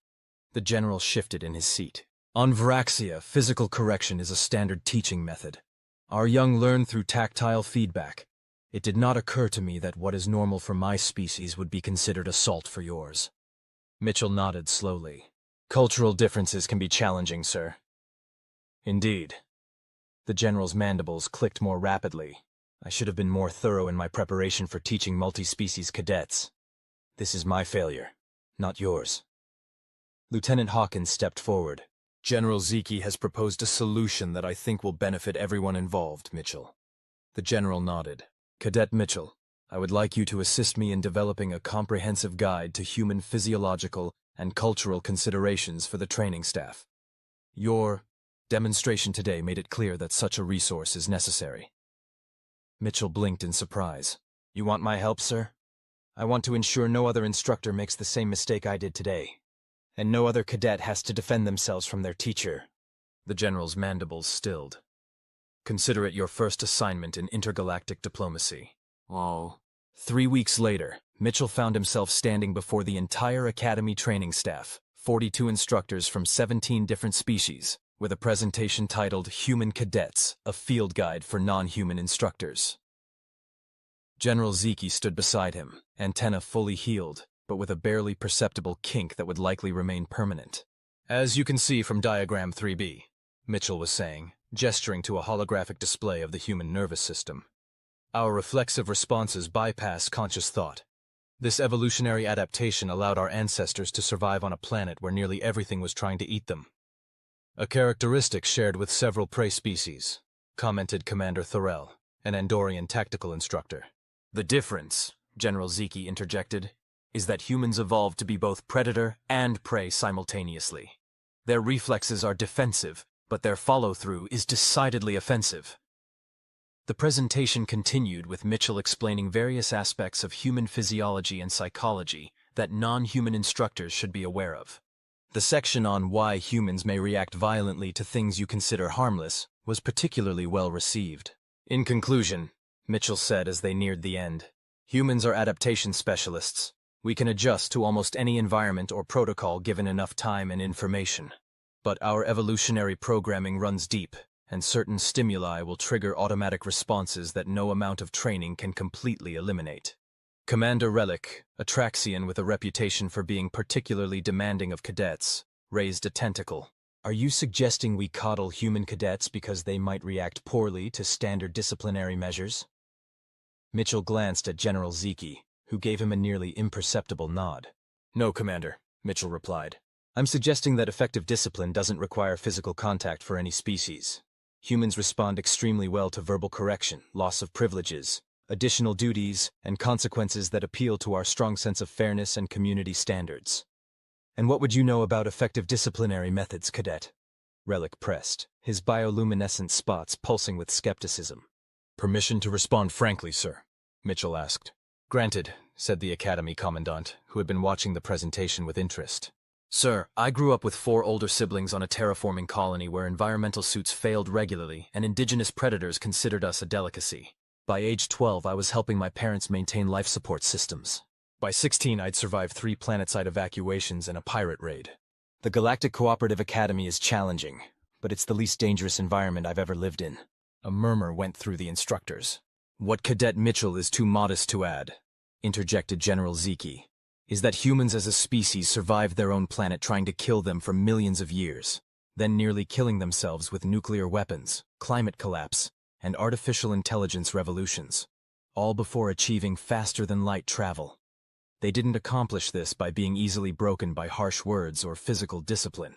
The general shifted in his seat. On Varaxia, physical correction is a standard teaching method. Our young learn through tactile feedback. It did not occur to me that what is normal for my species would be considered assault for yours. Mitchell nodded slowly. Cultural differences can be challenging, sir. Indeed. The general's mandibles clicked more rapidly. I should have been more thorough in my preparation for teaching multi-species cadets. This is my failure, not yours. Lieutenant Hawkins stepped forward. General Ziki has proposed a solution that I think will benefit everyone involved, Mitchell. The general nodded. Cadet Mitchell, I would like you to assist me in developing a comprehensive guide to human physiological and cultural considerations for the training staff. Your demonstration today made it clear that such a resource is necessary. Mitchell blinked in surprise. You want my help, sir? I want to ensure no other instructor makes the same mistake I did today, and no other cadet has to defend themselves from their teacher. The general's mandibles stilled. Consider it your first assignment in intergalactic diplomacy. Oh. 3 weeks later, Mitchell found himself standing before the entire academy training staff, 42 instructors from 17 different species, with a presentation titled Human Cadets, a Field Guide for Non-Human Instructors. General Ziki stood beside him, antenna fully healed, but with a barely perceptible kink that would likely remain permanent. As you can see from diagram 3B, Mitchell was saying, gesturing to a holographic display of the human nervous system. Our reflexive responses bypass conscious thought. This evolutionary adaptation allowed our ancestors to survive on a planet where nearly everything was trying to eat them. A characteristic shared with several prey species, commented Commander Thorell, an Andorian tactical instructor. The difference, General Zeki interjected, is that humans evolved to be both predator and prey simultaneously. Their reflexes are defensive, but their follow-through is decidedly offensive. The presentation continued with Mitchell explaining various aspects of human physiology and psychology that non-human instructors should be aware of. The section on why humans may react violently to things you consider harmless was particularly well received. In conclusion, Mitchell said as they neared the end, humans are adaptation specialists. We can adjust to almost any environment or protocol given enough time and information. But our evolutionary programming runs deep, and certain stimuli will trigger automatic responses that no amount of training can completely eliminate. Commander Relic, a Traxian with a reputation for being particularly demanding of cadets, raised a tentacle. Are you suggesting we coddle human cadets because they might react poorly to standard disciplinary measures? Mitchell glanced at General Zeki, who gave him a nearly imperceptible nod. No, Commander, Mitchell replied. I'm suggesting that effective discipline doesn't require physical contact for any species. Humans respond extremely well to verbal correction, loss of privileges, additional duties, and consequences that appeal to our strong sense of fairness and community standards. And what would you know about effective disciplinary methods, Cadet? Relic pressed, his bioluminescent spots pulsing with skepticism. Permission to respond frankly, sir, Mitchell asked. Granted, said the Academy Commandant, who had been watching the presentation with interest. Sir, I grew up with 4 older siblings on a terraforming colony where environmental suits failed regularly and indigenous predators considered us a delicacy. By age 12, I was helping my parents maintain life support systems. By 16, I'd survived 3 planetside evacuations and a pirate raid. The Galactic Cooperative Academy is challenging, but it's the least dangerous environment I've ever lived in. A murmur went through the instructors. What Cadet Mitchell is too modest to add, interjected General Zeki, is that humans as a species survived their own planet trying to kill them for millions of years, then nearly killing themselves with nuclear weapons, climate collapse, and artificial intelligence revolutions, all before achieving faster-than-light travel. They didn't accomplish this by being easily broken by harsh words or physical discipline.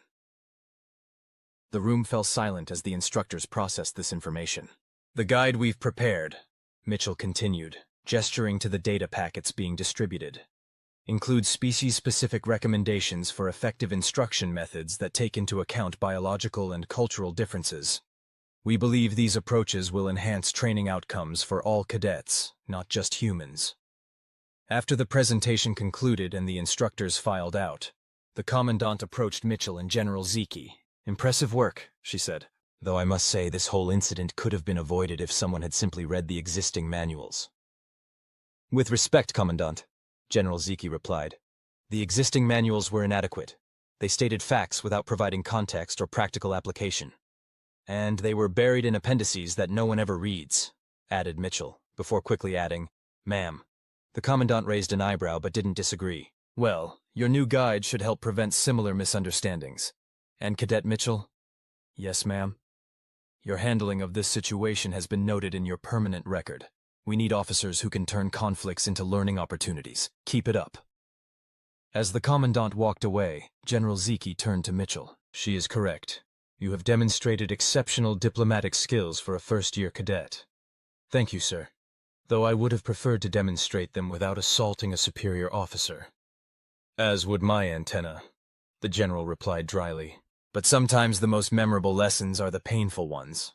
The room fell silent as the instructors processed this information. The guide we've prepared, Mitchell continued, gesturing to the data packets being distributed, includes species-specific recommendations for effective instruction methods that take into account biological and cultural differences. We believe these approaches will enhance training outcomes for all cadets, not just humans. After the presentation concluded and the instructors filed out, the Commandant approached Mitchell and General Zeki. Impressive work, she said, though I must say this whole incident could have been avoided if someone had simply read the existing manuals. With respect, Commandant, General Zeki replied. The existing manuals were inadequate. They stated facts without providing context or practical application. And they were buried in appendices that no one ever reads, added Mitchell, before quickly adding, Ma'am. The Commandant raised an eyebrow but didn't disagree. Well, your new guide should help prevent similar misunderstandings. And Cadet Mitchell? Yes, ma'am. Your handling of this situation has been noted in your permanent record. We need officers who can turn conflicts into learning opportunities. Keep it up. As the Commandant walked away, General Zeki turned to Mitchell. She is correct. You have demonstrated exceptional diplomatic skills for a first-year cadet. Thank you, sir. Though I would have preferred to demonstrate them without assaulting a superior officer. As would my antenna, the General replied dryly. But sometimes the most memorable lessons are the painful ones.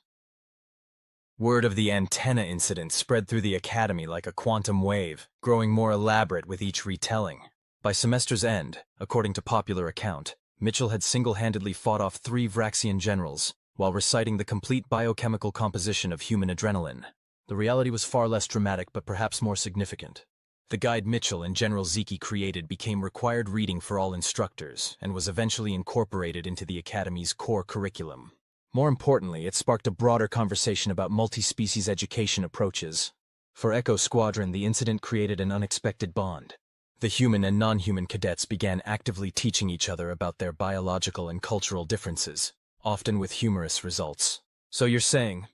Word of the antenna incident spread through the Academy like a quantum wave, growing more elaborate with each retelling. By semester's end, according to popular account, Mitchell had single-handedly fought off 3 Varaxian generals, while reciting the complete biochemical composition of human adrenaline. The reality was far less dramatic but perhaps more significant. The guide Mitchell and General Zeki created became required reading for all instructors and was eventually incorporated into the Academy's core curriculum. More importantly, it sparked a broader conversation about multi-species education approaches. For Echo Squadron, the incident created an unexpected bond. The human and non-human cadets began actively teaching each other about their biological and cultural differences, often with humorous results. So you're saying,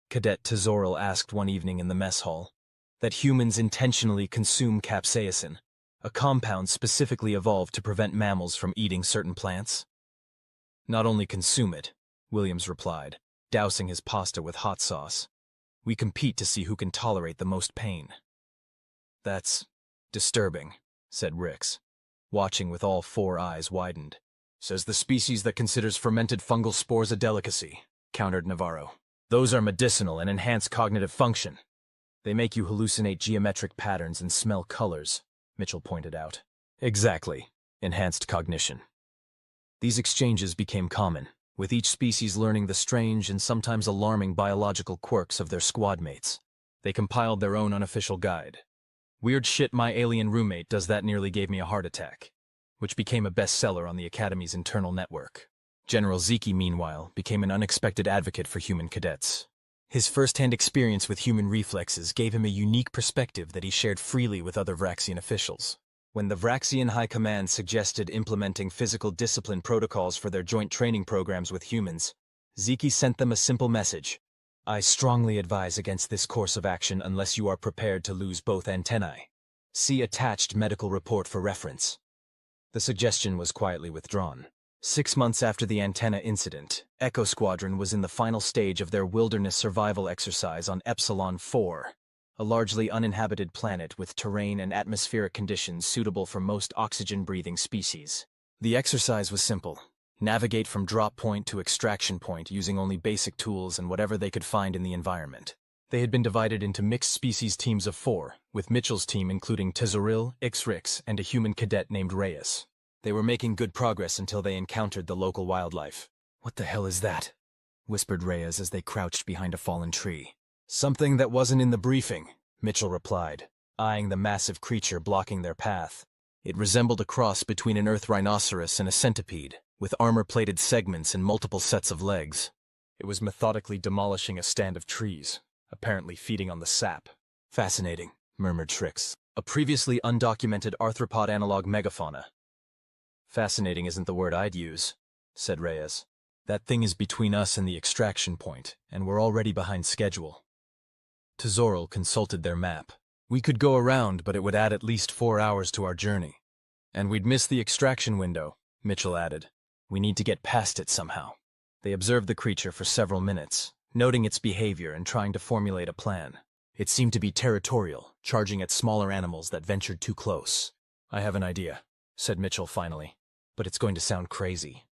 Cadet Tezoral asked one evening in the mess hall, that humans intentionally consume capsaicin, a compound specifically evolved to prevent mammals from eating certain plants. Not only consume it, Williams replied, dousing his pasta with hot sauce. We compete to see who can tolerate the most pain. That's disturbing, said Rix, watching with all four eyes widened. Says the species that considers fermented fungal spores a delicacy, countered Navarro. Those are medicinal and enhance cognitive function. They make you hallucinate geometric patterns and smell colors, Mitchell pointed out. Exactly, enhanced cognition. These exchanges became common, with each species learning the strange and sometimes alarming biological quirks of their squad mates. They compiled their own unofficial guide. Weird Shit My Alien Roommate Does That Nearly Gave Me a Heart Attack, which became a bestseller on the Academy's internal network. General Zeki, meanwhile, became an unexpected advocate for human cadets. His first-hand experience with human reflexes gave him a unique perspective that he shared freely with other Varaxian officials. When the Varaxian High Command suggested implementing physical discipline protocols for their joint training programs with humans, Zeki sent them a simple message. I strongly advise against this course of action unless you are prepared to lose both antennae. See attached medical report for reference. The suggestion was quietly withdrawn. 6 months after the antenna incident, Echo Squadron was in the final stage of their wilderness survival exercise on Epsilon 4, a largely uninhabited planet with terrain and atmospheric conditions suitable for most oxygen-breathing species. The exercise was simple. Navigate from drop point to extraction point using only basic tools and whatever they could find in the environment. They had been divided into mixed species teams of 4, with Mitchell's team including Tezoril, Ixrix, and a human cadet named Reyes. They were making good progress until they encountered the local wildlife. What the hell is that? Whispered Reyes as they crouched behind a fallen tree. Something that wasn't in the briefing, Mitchell replied, eyeing the massive creature blocking their path. It resembled a cross between an earth rhinoceros and a centipede, with armor-plated segments and multiple sets of legs. It was methodically demolishing a stand of trees, apparently feeding on the sap. Fascinating, murmured Trix. A previously undocumented arthropod analog megafauna. Fascinating isn't the word I'd use, said Reyes. That thing is between us and the extraction point, and we're already behind schedule. Tezoril consulted their map. We could go around, but it would add at least 4 hours to our journey. And we'd miss the extraction window, Mitchell added. We need to get past it somehow. They observed the creature for several minutes, noting its behavior and trying to formulate a plan. It seemed to be territorial, charging at smaller animals that ventured too close. I have an idea, said Mitchell finally. But it's going to sound crazy.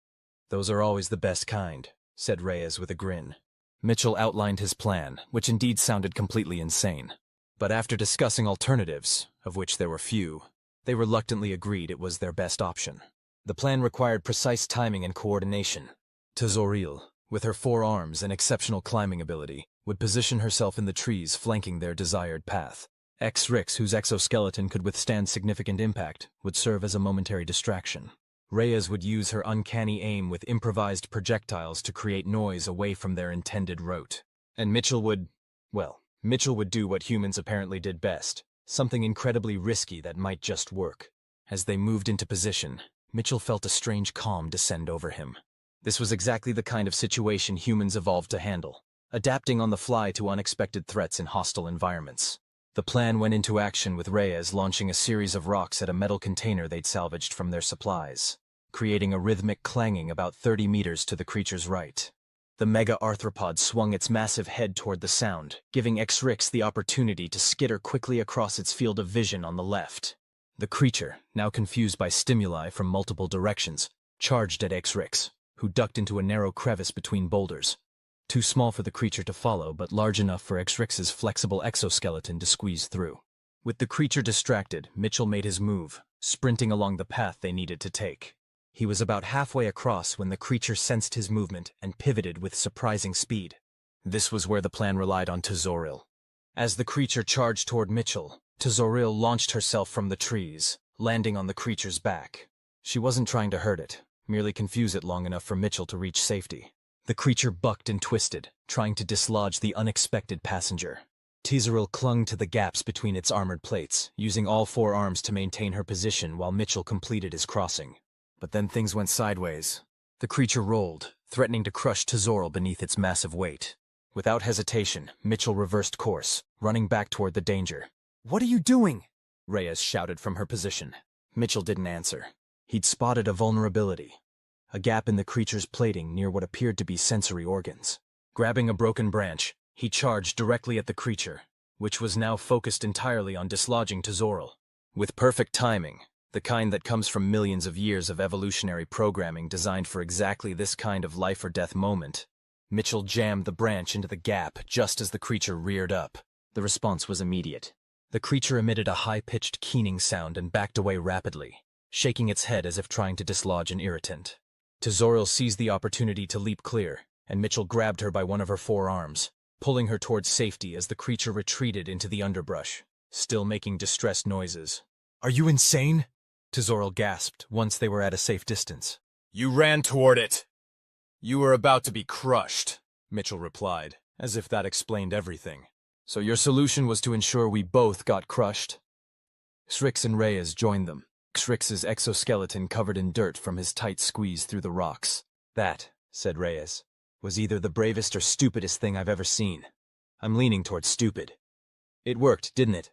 Those are always the best kind, said Reyes with a grin. Mitchell outlined his plan, which indeed sounded completely insane. But after discussing alternatives, of which there were few, they reluctantly agreed it was their best option. The plan required precise timing and coordination. Tezoril, with her 4 arms and exceptional climbing ability, would position herself in the trees flanking their desired path. Ixrix, whose exoskeleton could withstand significant impact, would serve as a momentary distraction. Reyes would use her uncanny aim with improvised projectiles to create noise away from their intended route. And Mitchell would do what humans apparently did best, something incredibly risky that might just work. As they moved into position, Mitchell felt a strange calm descend over him. This was exactly the kind of situation humans evolved to handle, adapting on the fly to unexpected threats in hostile environments. The plan went into action with Reyes launching a series of rocks at a metal container they'd salvaged from their supplies, creating a rhythmic clanging about 30 meters to the creature's right. The mega arthropod swung its massive head toward the sound, giving Ixrix the opportunity to skitter quickly across its field of vision on the left. The creature, now confused by stimuli from multiple directions, charged at Ixrix, who ducked into a narrow crevice between boulders. Too small for the creature to follow, but large enough for Ixrix's flexible exoskeleton to squeeze through. With the creature distracted, Mitchell made his move, sprinting along the path they needed to take. He was about halfway across when the creature sensed his movement and pivoted with surprising speed. This was where the plan relied on Tezoril. As the creature charged toward Mitchell, Tezoril launched herself from the trees, landing on the creature's back. She wasn't trying to hurt it, merely confuse it long enough for Mitchell to reach safety. The creature bucked and twisted, trying to dislodge the unexpected passenger. Tezoril clung to the gaps between its armored plates, using all 4 arms to maintain her position while Mitchell completed his crossing. But then things went sideways. The creature rolled, threatening to crush Tezoril beneath its massive weight. Without hesitation, Mitchell reversed course, running back toward the danger. "What are you doing?" Reyes shouted from her position. Mitchell didn't answer. He'd spotted a vulnerability, a gap in the creature's plating near what appeared to be sensory organs. Grabbing a broken branch, he charged directly at the creature, which was now focused entirely on dislodging Tezoral. With perfect timing, the kind that comes from millions of years of evolutionary programming designed for exactly this kind of life-or-death moment, Mitchell jammed the branch into the gap just as the creature reared up. The response was immediate. The creature emitted a high-pitched keening sound and backed away rapidly, shaking its head as if trying to dislodge an irritant. Tezoral seized the opportunity to leap clear, and Mitchell grabbed her by one of her forearms, pulling her towards safety as the creature retreated into the underbrush, still making distressed noises. "Are you insane?" Tezoral gasped once they were at a safe distance. "You ran toward it. You were about to be crushed," Mitchell replied, as if that explained everything. "So your solution was to ensure we both got crushed?" Srix and Reyes joined them, Srix's exoskeleton covered in dirt from his tight squeeze through the rocks. "That," said Reyes, "was either the bravest or stupidest thing I've ever seen. I'm leaning towards stupid." "It worked, didn't it?"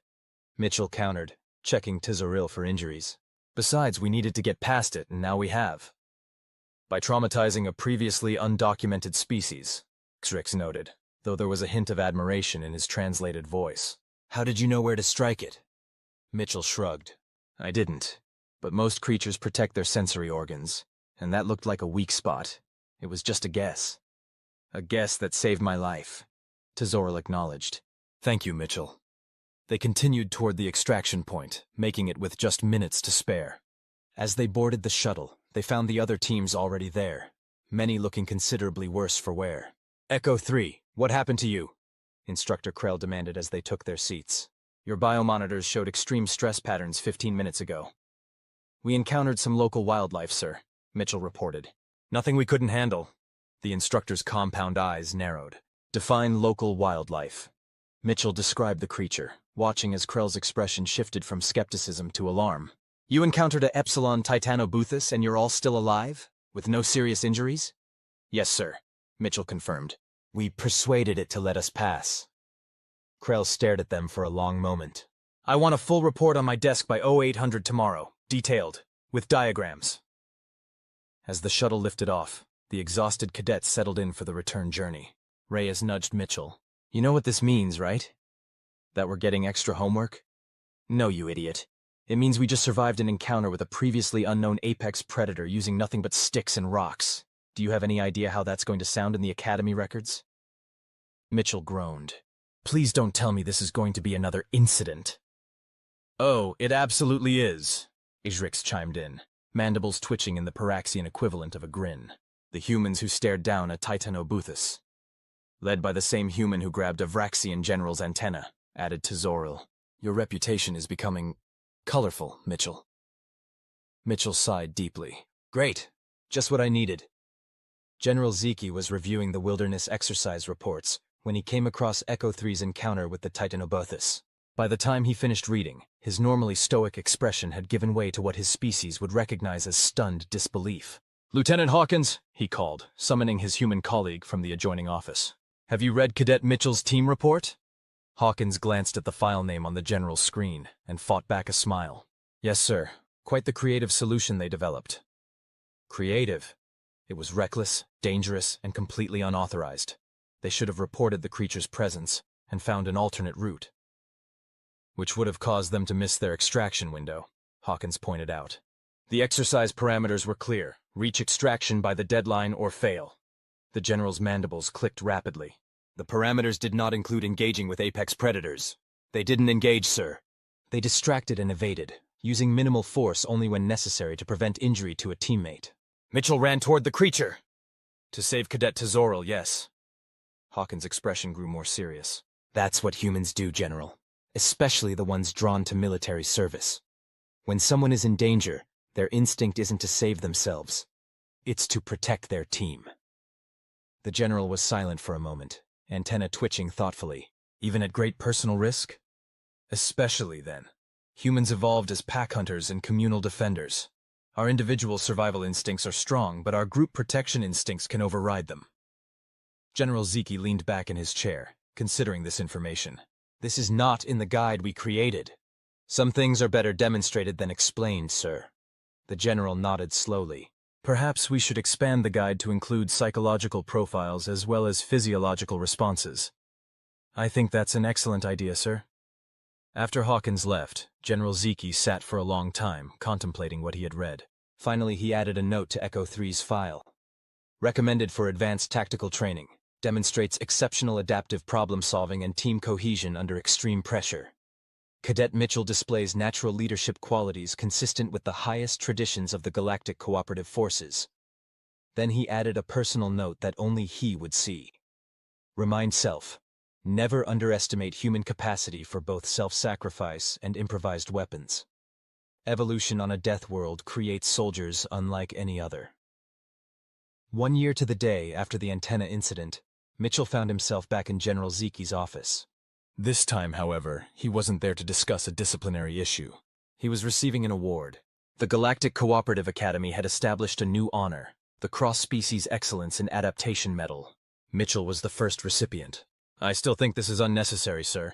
Mitchell countered, checking Tizoril for injuries. "Besides, we needed to get past it, and now we have." "By traumatizing a previously undocumented species," Srix noted, though there was a hint of admiration in his translated voice. "How did you know where to strike it?" Mitchell shrugged. "I didn't. But most creatures protect their sensory organs, and that looked like a weak spot. It was just a guess. A guess that saved my life," Tezoral acknowledged. "Thank you, Mitchell." They continued toward the extraction point, making it with just minutes to spare. As they boarded the shuttle, they found the other teams already there, many looking considerably worse for wear. "Echo 3, what happened to you?" Instructor Krell demanded as they took their seats. "Your biomonitors showed extreme stress patterns 15 minutes ago." "We encountered some local wildlife, sir," Mitchell reported. "Nothing we couldn't handle." The instructor's compound eyes narrowed. "Define local wildlife." Mitchell described the creature, watching as Krell's expression shifted from skepticism to alarm. "You encountered a Epsilon Titanobuthus and you're all still alive? With no serious injuries?" "Yes, sir," Mitchell confirmed. "We persuaded it to let us pass." Krell stared at them for a long moment. "I want a full report on my desk by 0800 tomorrow, detailed, with diagrams." As the shuttle lifted off, the exhausted cadets settled in for the return journey. Reyes nudged Mitchell. "You know what this means, right? That we're getting extra homework?" "No, you idiot. It means we just survived an encounter with a previously unknown apex predator using nothing but sticks and rocks. Do you have any idea how that's going to sound in the Academy records?" Mitchell groaned. "Please don't tell me this is going to be another incident." "Oh, it absolutely is," Ijrix chimed in, mandibles twitching in the Varaxian equivalent of a grin. "The humans who stared down a Titanobuthus. Led by the same human who grabbed a Varaxian general's antenna," added Tezoral. "Your reputation is becoming colorful, Mitchell." Mitchell sighed deeply. "Great. Just what I needed." General Zeki was reviewing the wilderness exercise reports when he came across Echo 3's encounter with the Titanobuthus. By the time he finished reading, his normally stoic expression had given way to what his species would recognize as stunned disbelief. "Lieutenant Hawkins," he called, summoning his human colleague from the adjoining office. "Have you read Cadet Mitchell's team report?" Hawkins glanced at the file name on the general's screen and fought back a smile. "Yes, sir. Quite the creative solution they developed." Creative? It was reckless, dangerous, and completely unauthorized. They should have reported the creature's presence and found an alternate route. "Which would have caused them to miss their extraction window," Hawkins pointed out. "The exercise parameters were clear. Reach extraction by the deadline or fail." The general's mandibles clicked rapidly. "The parameters did not include engaging with apex predators." "They didn't engage, sir. They distracted and evaded, using minimal force only when necessary to prevent injury to a teammate." "Mitchell ran toward the creature." "To save Cadet Tezoral, yes." Hawkins' expression grew more serious. "That's what humans do, General. Especially the ones drawn to military service. When someone is in danger, their instinct isn't to save themselves. It's to protect their team." The general was silent for a moment, antenna twitching thoughtfully. "Even at great personal risk?" "Especially then. Humans evolved as pack hunters and communal defenders. Our individual survival instincts are strong, but our group protection instincts can override them." General Zeki leaned back in his chair, considering this information. "This is not in the guide we created." Some things are better demonstrated than explained, sir. The general nodded slowly. Perhaps we should expand the guide to include psychological profiles as well as physiological responses. I think that's an excellent idea, sir. After Hawkins left, General Zeke sat for a long time, contemplating what he had read. Finally, he added a note to Echo 3's file. Recommended for advanced tactical training. Demonstrates exceptional adaptive problem-solving and team cohesion under extreme pressure. Cadet Mitchell displays natural leadership qualities consistent with the highest traditions of the Galactic Cooperative Forces. Then he added a personal note that only he would see. Remind self. Never underestimate human capacity for both self-sacrifice and improvised weapons. Evolution on a death world creates soldiers unlike any other. 1 year to the day after the antenna incident, Mitchell found himself back in General Zeke's office. This time, however, he wasn't there to discuss a disciplinary issue. He was receiving an award. The Galactic Cooperative Academy had established a new honor, the Cross-Species Excellence in Adaptation Medal. Mitchell was the first recipient. I still think this is unnecessary, sir,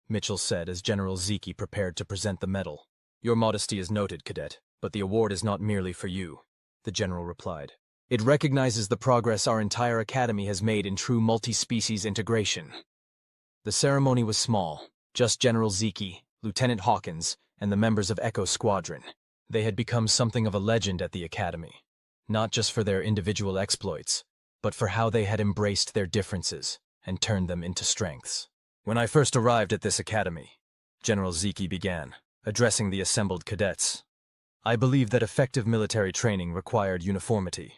Mitchell said as General Zeke prepared to present the medal. Your modesty is noted, Cadet, but the award is not merely for you, the general replied. It recognizes the progress our entire academy has made in true multi-species integration. The ceremony was small, just General Zeke, Lieutenant Hawkins, and the members of Echo Squadron. They had become something of a legend at the academy, not just for their individual exploits, but for how they had embraced their differences and turned them into strengths. When I first arrived at this academy, General Zeke began, addressing the assembled cadets. I believed that effective military training required uniformity,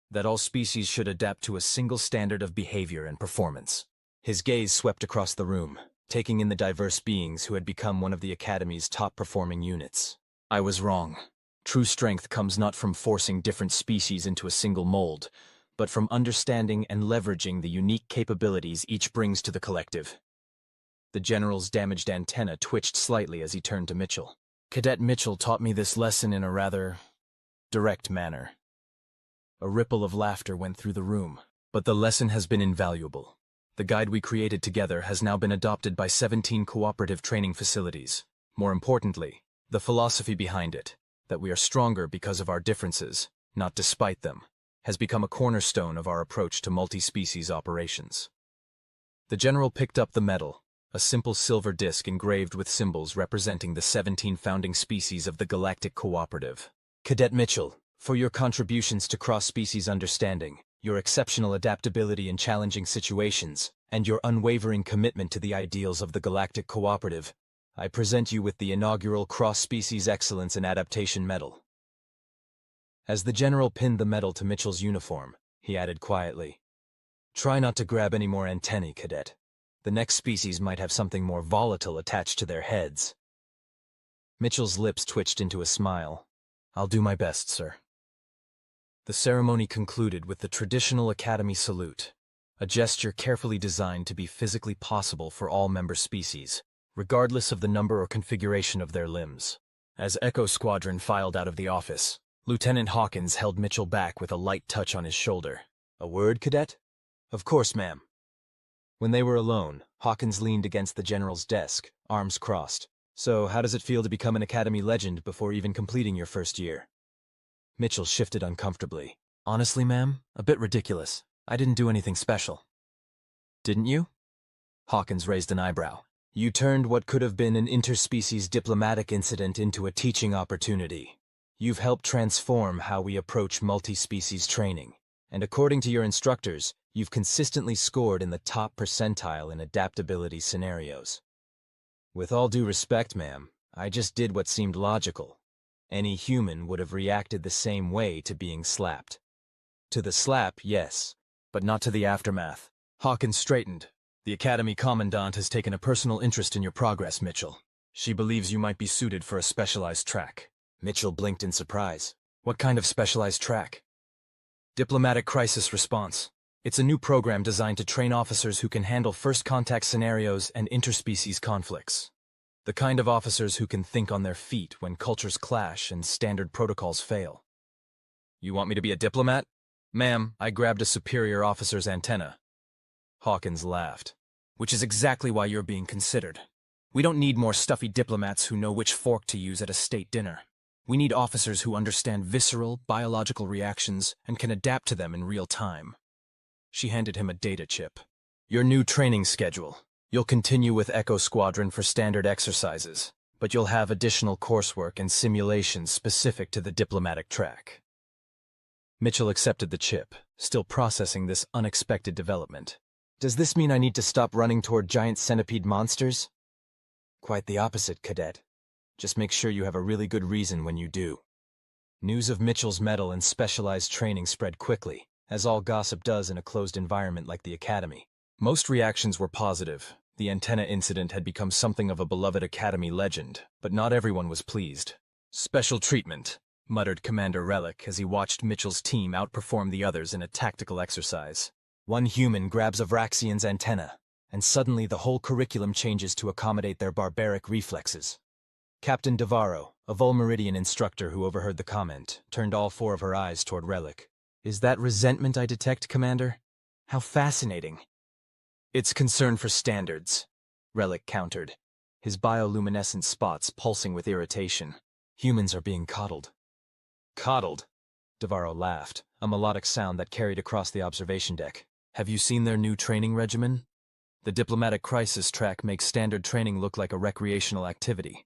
that all species should adapt to a single standard of behavior and performance. His gaze swept across the room, taking in the diverse beings who had become one of the Academy's top-performing units. I was wrong. True strength comes not from forcing different species into a single mold, but from understanding and leveraging the unique capabilities each brings to the collective. The general's damaged antenna twitched slightly as he turned to Mitchell. Cadet Mitchell taught me this lesson in a rather direct manner. A ripple of laughter went through the room, but the lesson has been invaluable. The guide we created together has now been adopted by 17 cooperative training facilities. More importantly, the philosophy behind it, that we are stronger because of our differences, not despite them, has become a cornerstone of our approach to multi-species operations. The general picked up the medal, a simple silver disc engraved with symbols representing the 17 founding species of the Galactic Cooperative. Cadet Mitchell, for your contributions to cross-species understanding, your exceptional adaptability in challenging situations, and your unwavering commitment to the ideals of the Galactic Cooperative, I present you with the inaugural Cross-Species Excellence in Adaptation Medal. As the general pinned the medal to Mitchell's uniform, he added quietly, "Try not to grab any more antennae, Cadet. The next species might have something more volatile attached to their heads." Mitchell's lips twitched into a smile. "I'll do my best, sir." The ceremony concluded with the traditional Academy salute, a gesture carefully designed to be physically possible for all member species, regardless of the number or configuration of their limbs. As Echo Squadron filed out of the office, Lieutenant Hawkins held Mitchell back with a light touch on his shoulder. "A word, Cadet?" "Of course, ma'am." When they were alone, Hawkins leaned against the general's desk, arms crossed. "So, how does it feel to become an Academy legend before even completing your first year?" Mitchell shifted uncomfortably. "Honestly, ma'am, a bit ridiculous. I didn't do anything special." "Didn't you?" Hawkins raised an eyebrow. "You turned what could have been an interspecies diplomatic incident into a teaching opportunity. You've helped transform how we approach multi-species training, and according to your instructors, you've consistently scored in the top percentile in adaptability scenarios. With all due respect, ma'am, I just did what seemed logical. Any human would have reacted the same way to being slapped. To the slap, yes, but not to the aftermath." Hawkins straightened. "The Academy Commandant has taken a personal interest in your progress, Mitchell. She believes you might be suited for a specialized track." Mitchell blinked in surprise. "What kind of specialized track?" "Diplomatic crisis response. It's a new program designed to train officers who can handle first contact scenarios and interspecies conflicts. The kind of officers who can think on their feet when cultures clash and standard protocols fail." "You want me to be a diplomat?" "Ma'am, I grabbed a superior officer's antenna." Hawkins laughed. "Which is exactly why you're being considered. We don't need more stuffy diplomats who know which fork to use at a state dinner. We need officers who understand visceral, biological reactions and can adapt to them in real time. She handed him a data chip. Your new training schedule. You'll continue with Echo Squadron for standard exercises, but you'll have additional coursework and simulations specific to the diplomatic track. Mitchell accepted the chip, still processing this unexpected development. Does this mean I need to stop running toward giant centipede monsters? Quite the opposite, Cadet. Just make sure you have a really good reason when you do. News of Mitchell's medal and specialized training spread quickly, as all gossip does in a closed environment like the Academy. Most reactions were positive. The antenna incident had become something of a beloved Academy legend, but not everyone was pleased. Special treatment, muttered Commander Relic as he watched Mitchell's team outperform the others in a tactical exercise. One human grabs a Varaxian's antenna, and suddenly the whole curriculum changes to accommodate their barbaric reflexes. Captain Devarro, a Volmeridian instructor who overheard the comment, turned all four of her eyes toward Relic. Is that resentment I detect, Commander? How fascinating. It's concern for standards, Relic countered, his bioluminescent spots pulsing with irritation. Humans are being coddled. Coddled? Devarro laughed, a melodic sound that carried across the observation deck. Have you seen their new training regimen? The diplomatic crisis track makes standard training look like a recreational activity.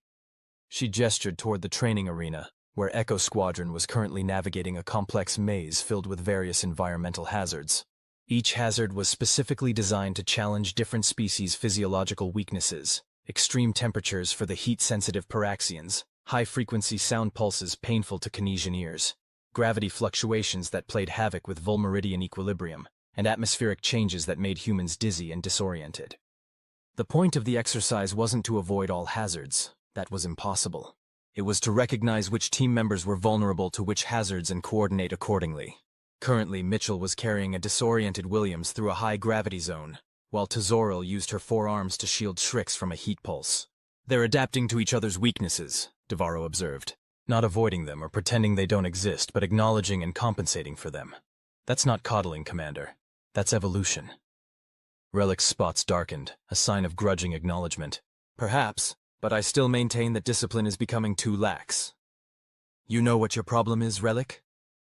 She gestured toward the training arena, where Echo Squadron was currently navigating a complex maze filled with various environmental hazards. Each hazard was specifically designed to challenge different species' physiological weaknesses: extreme temperatures for the heat-sensitive Varaxians, high-frequency sound pulses painful to Kinesian ears, gravity fluctuations that played havoc with Volmeridian equilibrium, and atmospheric changes that made humans dizzy and disoriented. The point of the exercise wasn't to avoid all hazards. That was impossible. It was to recognize which team members were vulnerable to which hazards and coordinate accordingly. Currently, Mitchell was carrying a disoriented Williams through a high-gravity zone, while Tazoril used her forearms to shield Shrix from a heat pulse. They're adapting to each other's weaknesses, Devarro observed, not avoiding them or pretending they don't exist, but acknowledging and compensating for them. That's not coddling, Commander. That's evolution. Relic's spots darkened, a sign of grudging acknowledgement. Perhaps, but I still maintain that discipline is becoming too lax. You know what your problem is, Relic?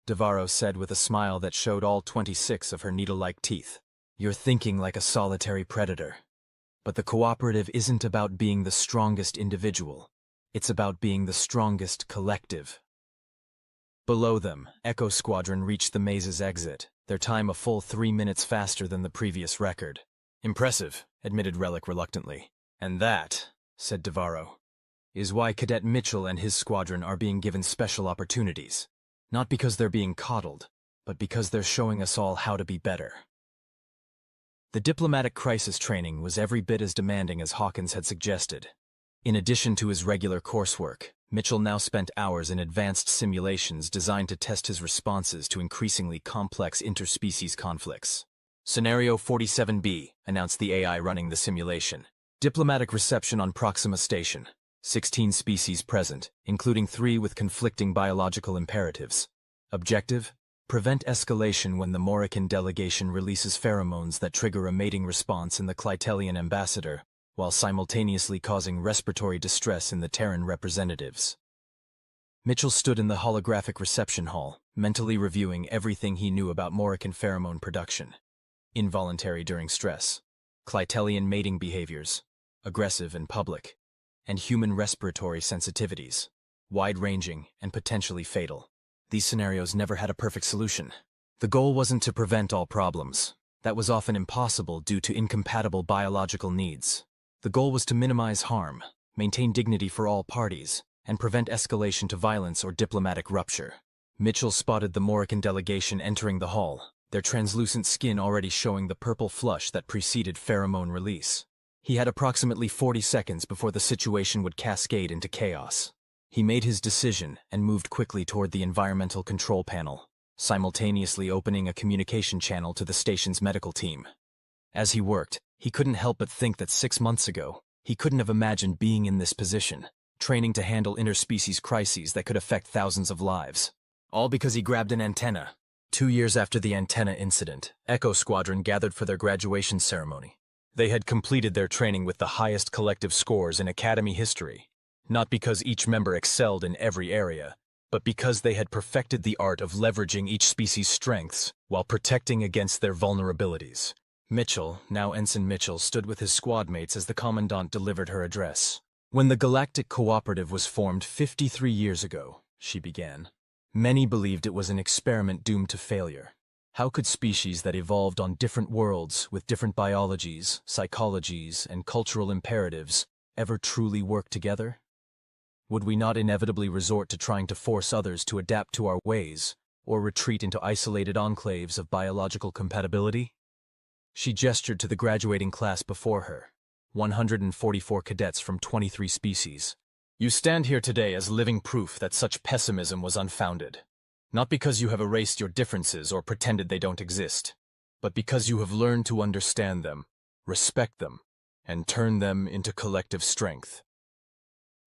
Devarro said with a smile that showed all 26 of her needle-like teeth. You're thinking like a solitary predator. But the cooperative isn't about being the strongest individual. It's about being the strongest collective. Below them, Echo Squadron reached the maze's exit, their time a full 3 minutes faster than the previous record. Impressive, admitted Relic reluctantly. And that, said Devarro, is why Cadet Mitchell and his squadron are being given special opportunities. Not because they're being coddled, but because they're showing us all how to be better. The diplomatic crisis training was every bit as demanding as Hawkins had suggested. In addition to his regular coursework, Mitchell now spent hours in advanced simulations designed to test his responses to increasingly complex interspecies conflicts. Scenario 47B, announced the AI running the simulation. Diplomatic reception on Proxima Station. 16 species present, including 3 with conflicting biological imperatives. Objective: prevent escalation when the Morrican delegation releases pheromones that trigger a mating response in the Clytelian ambassador, while simultaneously causing respiratory distress in the Terran representatives. Mitchell stood in the holographic reception hall, mentally reviewing everything he knew about Morrican pheromone production. Involuntary during stress, Clytelian mating behaviors, aggressive and public, and human respiratory sensitivities, wide-ranging and potentially fatal. These scenarios never had a perfect solution. The goal wasn't to prevent all problems. That was often impossible due to incompatible biological needs. The goal was to minimize harm, maintain dignity for all parties, and prevent escalation to violence or diplomatic rupture. Mitchell spotted the Morrican delegation entering the hall, their translucent skin already showing the purple flush that preceded pheromone release. He had approximately 40 seconds before the situation would cascade into chaos. He made his decision and moved quickly toward the environmental control panel, simultaneously opening a communication channel to the station's medical team. As he worked, he couldn't help but think that 6 months ago, he couldn't have imagined being in this position, training to handle interspecies crises that could affect thousands of lives. All because he grabbed an antenna. 2 years after the antenna incident, Echo Squadron gathered for their graduation ceremony. They had completed their training with the highest collective scores in Academy history, not because each member excelled in every area, but because they had perfected the art of leveraging each species' strengths while protecting against their vulnerabilities. Mitchell, now Ensign Mitchell, stood with his squad mates as the Commandant delivered her address. When the Galactic Cooperative was formed 53 years ago, she began, many believed it was an experiment doomed to failure. How could species that evolved on different worlds with different biologies, psychologies, and cultural imperatives ever truly work together? Would we not inevitably resort to trying to force others to adapt to our ways, or retreat into isolated enclaves of biological compatibility? She gestured to the graduating class before her, 144 cadets from 23 species. You stand here today as living proof that such pessimism was unfounded. Not because you have erased your differences or pretended they don't exist, but because you have learned to understand them, respect them, and turn them into collective strength.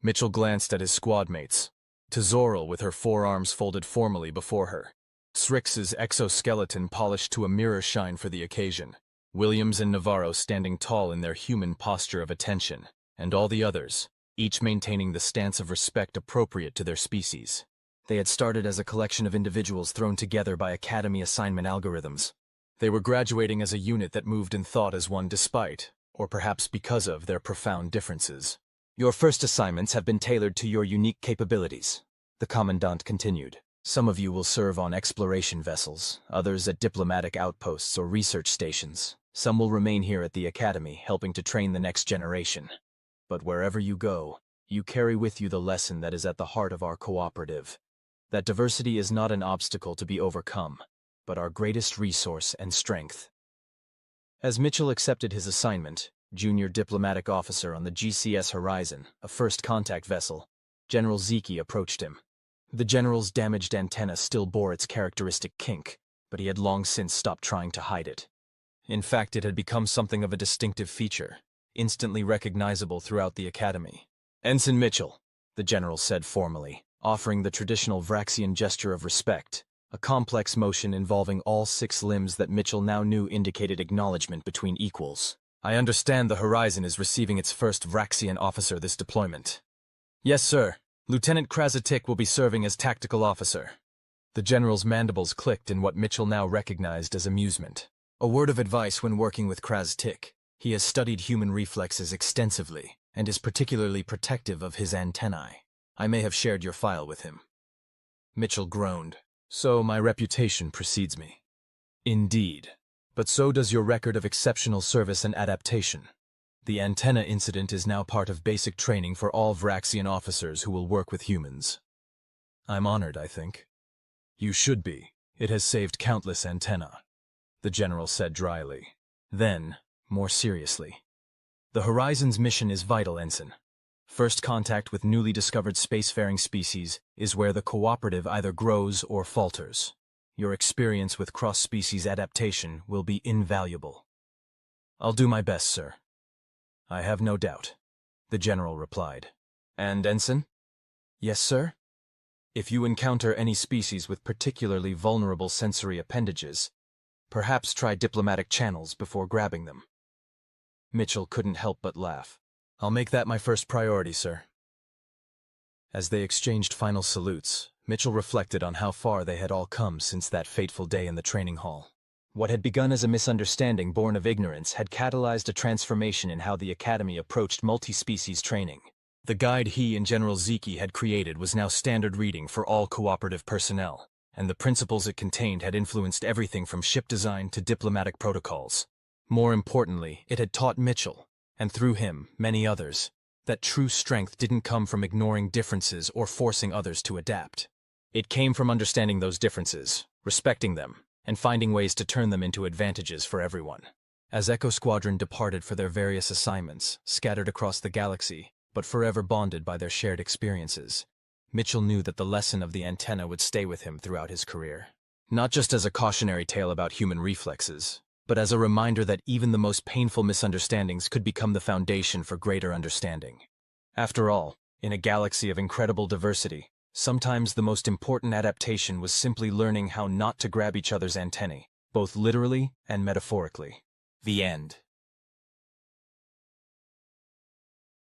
Mitchell glanced at his squad mates. Tezoral with her forearms folded formally before her. Srix's exoskeleton polished to a mirror shine for the occasion. Williams and Navarro standing tall in their human posture of attention, and all the others, each maintaining the stance of respect appropriate to their species. They had started as a collection of individuals thrown together by Academy assignment algorithms. They were graduating as a unit that moved in thought as one despite, or perhaps because of, their profound differences. Your first assignments have been tailored to your unique capabilities, the Commandant continued. Some of you will serve on exploration vessels, others at diplomatic outposts or research stations. Some will remain here at the Academy, helping to train the next generation. But wherever you go, you carry with you the lesson that is at the heart of our cooperative. That diversity is not an obstacle to be overcome, but our greatest resource and strength. As Mitchell accepted his assignment, junior diplomatic officer on the GCS Horizon, a first contact vessel, General Zeki approached him. The general's damaged antenna still bore its characteristic kink, but he had long since stopped trying to hide it. In fact, it had become something of a distinctive feature, instantly recognizable throughout the Academy. Ensign Mitchell, the general said formally, offering the traditional Varaxian gesture of respect, a complex motion involving all 6 limbs that Mitchell now knew indicated acknowledgement between equals. I understand the Horizon is receiving its first Varaxian officer this deployment. Yes, sir. Lieutenant Krasatik will be serving as tactical officer. The general's mandibles clicked in what Mitchell now recognized as amusement. A word of advice when working with Krasatik. He has studied human reflexes extensively and is particularly protective of his antennae. I may have shared your file with him. Mitchell groaned. So my reputation precedes me. Indeed. But so does your record of exceptional service and adaptation. The antenna incident is now part of basic training for all Varaxian officers who will work with humans. I'm honored, I think. You should be. It has saved countless antennae, the general said dryly. Then, more seriously, the Horizon's mission is vital, Ensign. First contact with newly discovered spacefaring species is where the cooperative either grows or falters. Your experience with cross-species adaptation will be invaluable. I'll do my best, sir. I have no doubt, the general replied. And, Ensign? Yes, sir? If you encounter any species with particularly vulnerable sensory appendages, perhaps try diplomatic channels before grabbing them. Mitchell couldn't help but laugh. I'll make that my first priority, sir. As they exchanged final salutes, Mitchell reflected on how far they had all come since that fateful day in the training hall. What had begun as a misunderstanding born of ignorance had catalyzed a transformation in how the Academy approached multi-species training. The guide he and General Zeki had created was now standard reading for all cooperative personnel, and the principles it contained had influenced everything from ship design to diplomatic protocols. More importantly, it had taught Mitchell, and through him, many others, that true strength didn't come from ignoring differences or forcing others to adapt. It came from understanding those differences, respecting them, and finding ways to turn them into advantages for everyone. As Echo Squadron departed for their various assignments, scattered across the galaxy, but forever bonded by their shared experiences, Mitchell knew that the lesson of the antenna would stay with him throughout his career. Not just as a cautionary tale about human reflexes, but as a reminder that even the most painful misunderstandings could become the foundation for greater understanding. After all, in a galaxy of incredible diversity, sometimes the most important adaptation was simply learning how not to grab each other's antennae, both literally and metaphorically. The end.